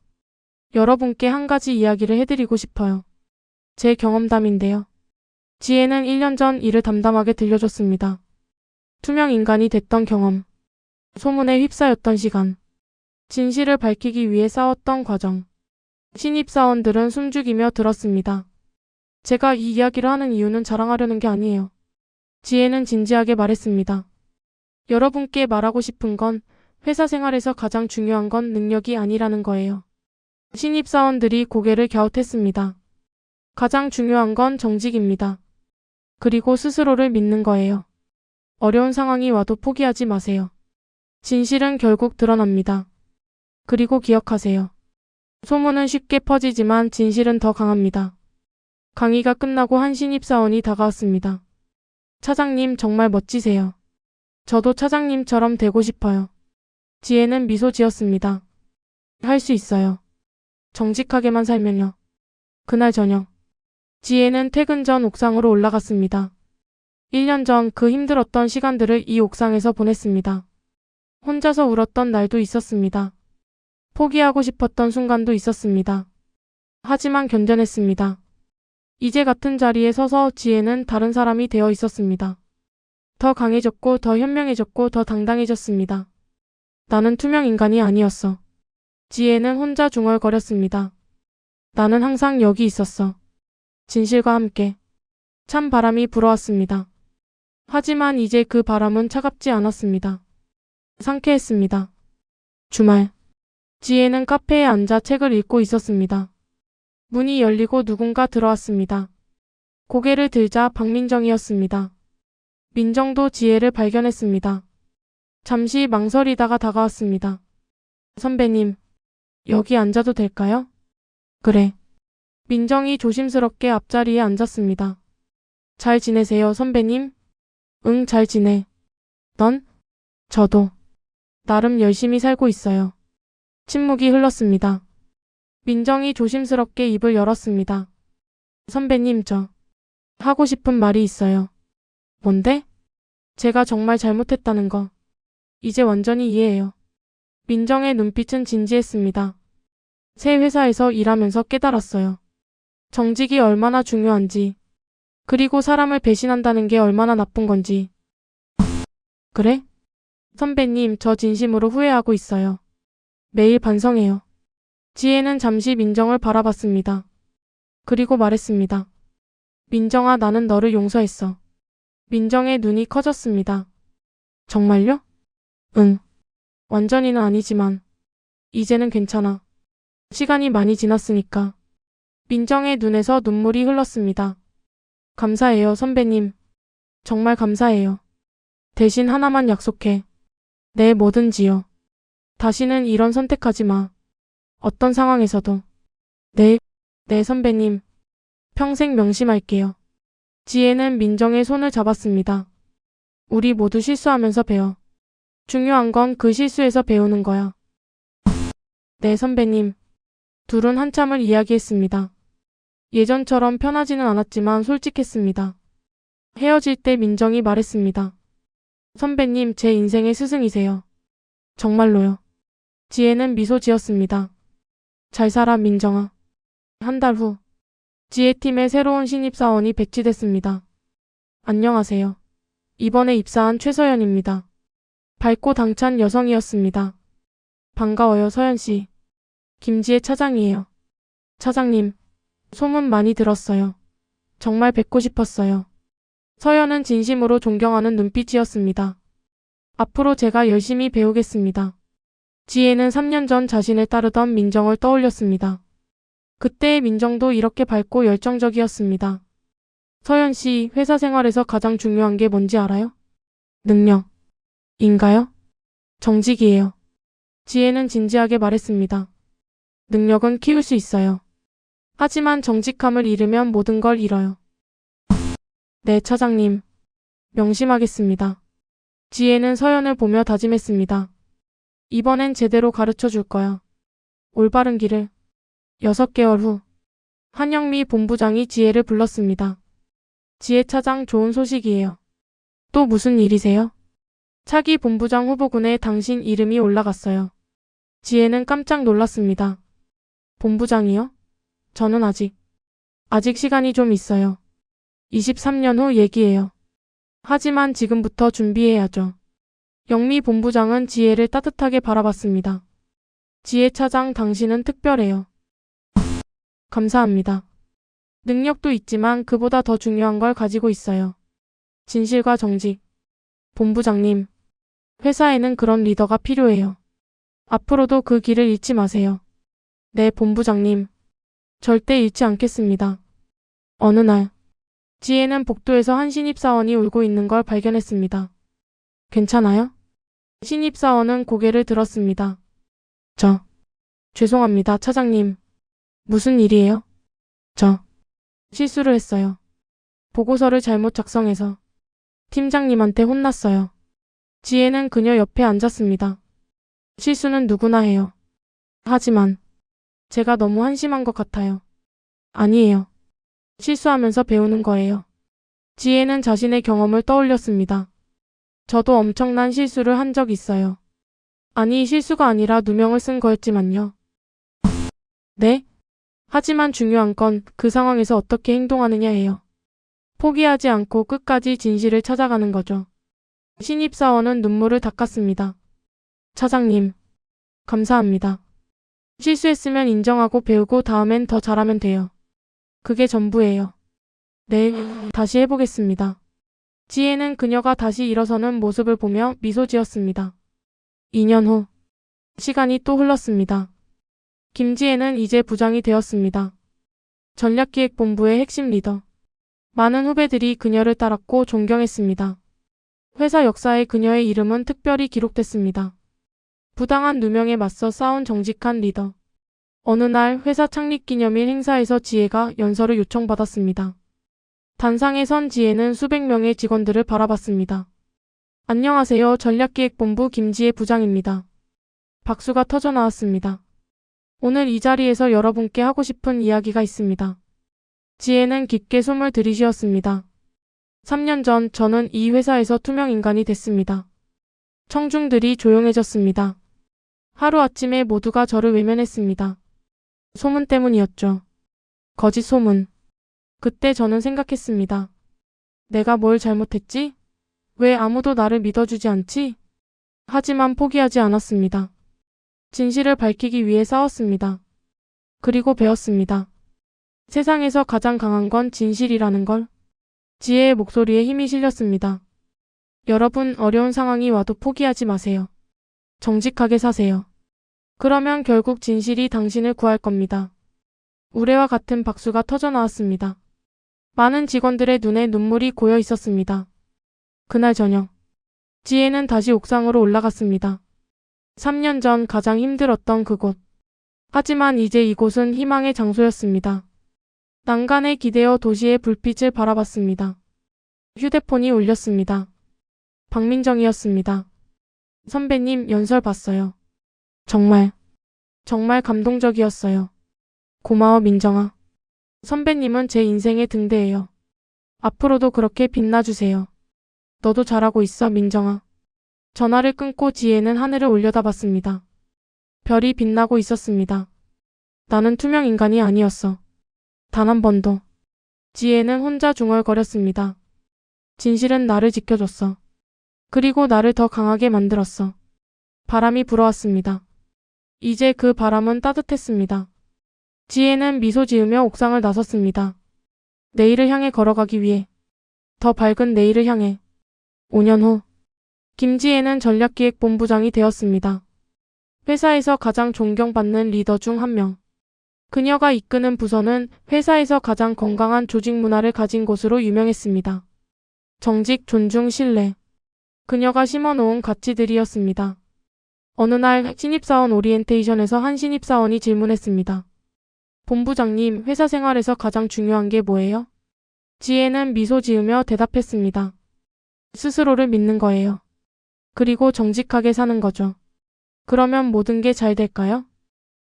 여러분께 한 가지 이야기를 해드리고 싶어요. 제 경험담인데요. 지혜는 1년 전 일을 담담하게 들려줬습니다. 투명 인간이 됐던 경험. 소문에 휩싸였던 시간. 진실을 밝히기 위해 싸웠던 과정. 신입사원들은 숨죽이며 들었습니다. 제가 이 이야기를 하는 이유는 자랑하려는 게 아니에요. 지혜는 진지하게 말했습니다. 여러분께 말하고 싶은 건 회사 생활에서 가장 중요한 건 능력이 아니라는 거예요. 신입사원들이 고개를 갸웃했습니다. 가장 중요한 건 정직입니다. 그리고 스스로를 믿는 거예요. 어려운 상황이 와도 포기하지 마세요. 진실은 결국 드러납니다. 그리고 기억하세요. 소문은 쉽게 퍼지지만 진실은 더 강합니다. 강의가 끝나고 한 신입사원이 다가왔습니다. 차장님 정말 멋지세요. 저도 차장님처럼 되고 싶어요. 지혜는 미소 지었습니다. 할 수 있어요. 정직하게만 살면요. 그날 저녁. 지혜는 퇴근 전 옥상으로 올라갔습니다. 1년 전 그 힘들었던 시간들을 이 옥상에서 보냈습니다. 혼자서 울었던 날도 있었습니다. 포기하고 싶었던 순간도 있었습니다. 하지만 견뎌냈습니다. 이제 같은 자리에 서서 지혜는 다른 사람이 되어 있었습니다. 더 강해졌고 더 현명해졌고 더 당당해졌습니다. 나는 투명 인간이 아니었어. 지혜는 혼자 중얼거렸습니다. 나는 항상 여기 있었어. 진실과 함께. 찬 바람이 불어왔습니다. 하지만 이제 그 바람은 차갑지 않았습니다. 상쾌했습니다. 주말. 지혜는 카페에 앉아 책을 읽고 있었습니다. 문이 열리고 누군가 들어왔습니다. 고개를 들자 박민정이었습니다. 민정도 지혜를 발견했습니다. 잠시 망설이다가 다가왔습니다. 선배님, 여기 앉아도 될까요? 그래. 민정이 조심스럽게 앞자리에 앉았습니다. 잘 지내세요, 선배님? 응, 잘 지내. 넌? 저도. 나름 열심히 살고 있어요. 침묵이 흘렀습니다. 민정이 조심스럽게 입을 열었습니다. 선배님, 저 하고 싶은 말이 있어요. 뭔데? 제가 정말 잘못했다는 거. 이제 완전히 이해해요. 민정의 눈빛은 진지했습니다. 새 회사에서 일하면서 깨달았어요. 정직이 얼마나 중요한지, 그리고 사람을 배신한다는 게 얼마나 나쁜 건지. 그래? 선배님, 저 진심으로 후회하고 있어요. 매일 반성해요. 지혜는 잠시 민정을 바라봤습니다. 그리고 말했습니다. 민정아, 나는 너를 용서했어. 민정의 눈이 커졌습니다. 정말요? 응. 완전히는 아니지만 이제는 괜찮아. 시간이 많이 지났으니까. 민정의 눈에서 눈물이 흘렀습니다. 감사해요, 선배님. 정말 감사해요. 대신 하나만 약속해. 네, 뭐든지요. 다시는 이런 선택하지 마. 어떤 상황에서도. 네, 네, 선배님. 평생 명심할게요. 지혜는 민정의 손을 잡았습니다. 우리 모두 실수하면서 배워. 중요한 건 그 실수에서 배우는 거야. 네, 선배님. 둘은 한참을 이야기했습니다. 예전처럼 편하지는 않았지만 솔직했습니다. 헤어질 때 민정이 말했습니다. 선배님, 제 인생의 스승이세요. 정말로요. 지혜는 미소 지었습니다. 잘 살아, 민정아. 한 달 후, 지혜팀의 새로운 신입사원이 배치됐습니다. 안녕하세요. 이번에 입사한 최서연입니다. 밝고 당찬 여성이었습니다. 반가워요, 서연씨. 김지혜 차장이에요. 차장님, 소문 많이 들었어요. 정말 뵙고 싶었어요. 서연은 진심으로 존경하는 눈빛이었습니다. 앞으로 제가 열심히 배우겠습니다. 지혜는 3년 전 자신을 따르던 민정을 떠올렸습니다. 그때의 민정도 이렇게 밝고 열정적이었습니다. 서연 씨, 회사 생활에서 가장 중요한 게 뭔지 알아요? 능력인가요? 정직이에요. 지혜는 진지하게 말했습니다. 능력은 키울 수 있어요. 하지만 정직함을 잃으면 모든 걸 잃어요. 네, 차장님. 명심하겠습니다. 지혜는 서연을 보며 다짐했습니다. 이번엔 제대로 가르쳐 줄 거야. 올바른 길을. 6개월 후, 한영미 본부장이 지혜를 불렀습니다. 지혜 차장, 좋은 소식이에요. 또 무슨 일이세요? 차기 본부장 후보군에 당신 이름이 올라갔어요. 지혜는 깜짝 놀랐습니다. 본부장이요? 저는 아직 시간이 좀 있어요. 23년 후 얘기예요. 하지만 지금부터 준비해야죠. 영미 본부장은 지혜를 따뜻하게 바라봤습니다. 지혜 차장, 당신은 특별해요. 감사합니다. 능력도 있지만 그보다 더 중요한 걸 가지고 있어요. 진실과 정직. 본부장님, 회사에는 그런 리더가 필요해요. 앞으로도 그 길을 잃지 마세요. 네, 본부장님. 절대 잃지 않겠습니다. 어느 날, 지혜는 복도에서 한 신입사원이 울고 있는 걸 발견했습니다. 괜찮아요? 신입사원은 고개를 들었습니다. 죄송합니다, 차장님. 무슨 일이에요? 실수를 했어요. 보고서를 잘못 작성해서 팀장님한테 혼났어요. 지혜는 그녀 옆에 앉았습니다. 실수는 누구나 해요. 하지만 제가 너무 한심한 것 같아요. 아니에요. 실수하면서 배우는 거예요. 지혜는 자신의 경험을 떠올렸습니다. 저도 엄청난 실수를 한 적 있어요. 아니, 실수가 아니라 누명을 쓴 거였지만요. 네? 하지만 중요한 건 그 상황에서 어떻게 행동하느냐예요. 포기하지 않고 끝까지 진실을 찾아가는 거죠. 신입사원은 눈물을 닦았습니다. 차장님, 감사합니다. 실수했으면 인정하고 배우고 다음엔 더 잘하면 돼요. 그게 전부예요. 네, 다시 해보겠습니다. 지혜는 그녀가 다시 일어서는 모습을 보며 미소 지었습니다. 2년 후, 시간이 또 흘렀습니다. 김지혜는 이제 부장이 되었습니다. 전략기획본부의 핵심 리더. 많은 후배들이 그녀를 따랐고 존경했습니다. 회사 역사에 그녀의 이름은 특별히 기록됐습니다. 부당한 누명에 맞서 싸운 정직한 리더. 어느 날 회사 창립기념일 행사에서 지혜가 연설을 요청받았습니다. 단상에 선 지혜는 수백 명의 직원들을 바라봤습니다. 안녕하세요. 전략기획본부 김지혜 부장입니다. 박수가 터져 나왔습니다. 오늘 이 자리에서 여러분께 하고 싶은 이야기가 있습니다. 지혜는 깊게 숨을 들이쉬었습니다. 3년 전 저는 이 회사에서 투명인간이 됐습니다. 청중들이 조용해졌습니다. 하루아침에 모두가 저를 외면했습니다. 소문 때문이었죠. 거짓 소문. 그때 저는 생각했습니다. 내가 뭘 잘못했지? 왜 아무도 나를 믿어주지 않지? 하지만 포기하지 않았습니다. 진실을 밝히기 위해 싸웠습니다. 그리고 배웠습니다. 세상에서 가장 강한 건 진실이라는 걸. 지혜의 목소리에 힘이 실렸습니다. 여러분, 어려운 상황이 와도 포기하지 마세요. 정직하게 사세요. 그러면 결국 진실이 당신을 구할 겁니다. 우레와 같은 박수가 터져 나왔습니다. 많은 직원들의 눈에 눈물이 고여 있었습니다. 그날 저녁, 지혜는 다시 옥상으로 올라갔습니다. 3년 전 가장 힘들었던 그곳. 하지만 이제 이곳은 희망의 장소였습니다. 난간에 기대어 도시의 불빛을 바라봤습니다. 휴대폰이 울렸습니다. 박민정이었습니다. 선배님, 연설 봤어요. 정말 감동적이었어요. 고마워, 민정아. 선배님은 제 인생의 등대예요. 앞으로도 그렇게 빛나주세요. 너도 잘하고 있어, 민정아. 전화를 끊고 지혜는 하늘을 올려다봤습니다. 별이 빛나고 있었습니다. 나는 투명 인간이 아니었어. 단 한 번도. 지혜는 혼자 중얼거렸습니다. 진실은 나를 지켜줬어. 그리고 나를 더 강하게 만들었어. 바람이 불어왔습니다. 이제 그 바람은 따뜻했습니다. 지혜는 미소 지으며 옥상을 나섰습니다. 내일을 향해 걸어가기 위해. 더 밝은 내일을 향해. 5년 후. 김지혜는 전략기획본부장이 되었습니다. 회사에서 가장 존경받는 리더 중 한 명. 그녀가 이끄는 부서는 회사에서 가장 건강한 조직 문화를 가진 곳으로 유명했습니다. 정직, 존중, 신뢰. 그녀가 심어놓은 가치들이었습니다. 어느 날 신입사원 오리엔테이션에서 한 신입사원이 질문했습니다. 본부장님, 회사 생활에서 가장 중요한 게 뭐예요? 지혜는 미소 지으며 대답했습니다. 스스로를 믿는 거예요. 그리고 정직하게 사는 거죠. 그러면 모든 게 잘 될까요?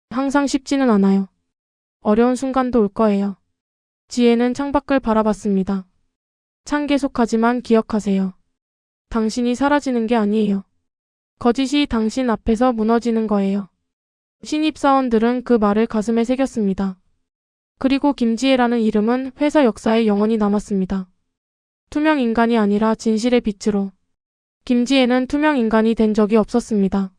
항상 쉽지는 않아요. 어려운 순간도 올 거예요. 지혜는 창밖을 바라봤습니다. 창 계속하지만 기억하세요. 당신이 사라지는 게 아니에요. 거짓이 당신 앞에서 무너지는 거예요. 신입사원들은 그 말을 가슴에 새겼습니다. 그리고 김지혜라는 이름은 회사 역사에 영원히 남았습니다. 투명 인간이 아니라 진실의 빛으로. 김지혜는 투명 인간이 된 적이 없었습니다.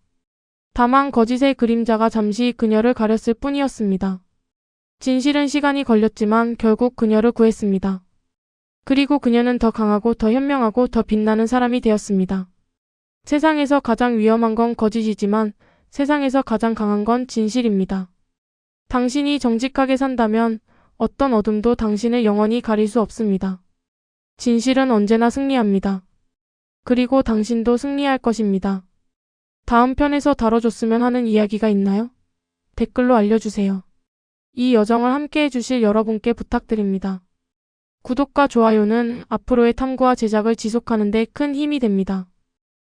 다만 거짓의 그림자가 잠시 그녀를 가렸을 뿐이었습니다. 진실은 시간이 걸렸지만 결국 그녀를 구했습니다. 그리고 그녀는 더 강하고 더 현명하고 더 빛나는 사람이 되었습니다. 세상에서 가장 위험한 건 거짓이지만 세상에서 가장 강한 건 진실입니다. 당신이 정직하게 산다면 어떤 어둠도 당신을 영원히 가릴 수 없습니다. 진실은 언제나 승리합니다. 그리고 당신도 승리할 것입니다. 다음 편에서 다뤄줬으면 하는 이야기가 있나요? 댓글로 알려주세요. 이 여정을 함께 해주실 여러분께 부탁드립니다. 구독과 좋아요는 앞으로의 탐구와 제작을 지속하는 데 큰 힘이 됩니다.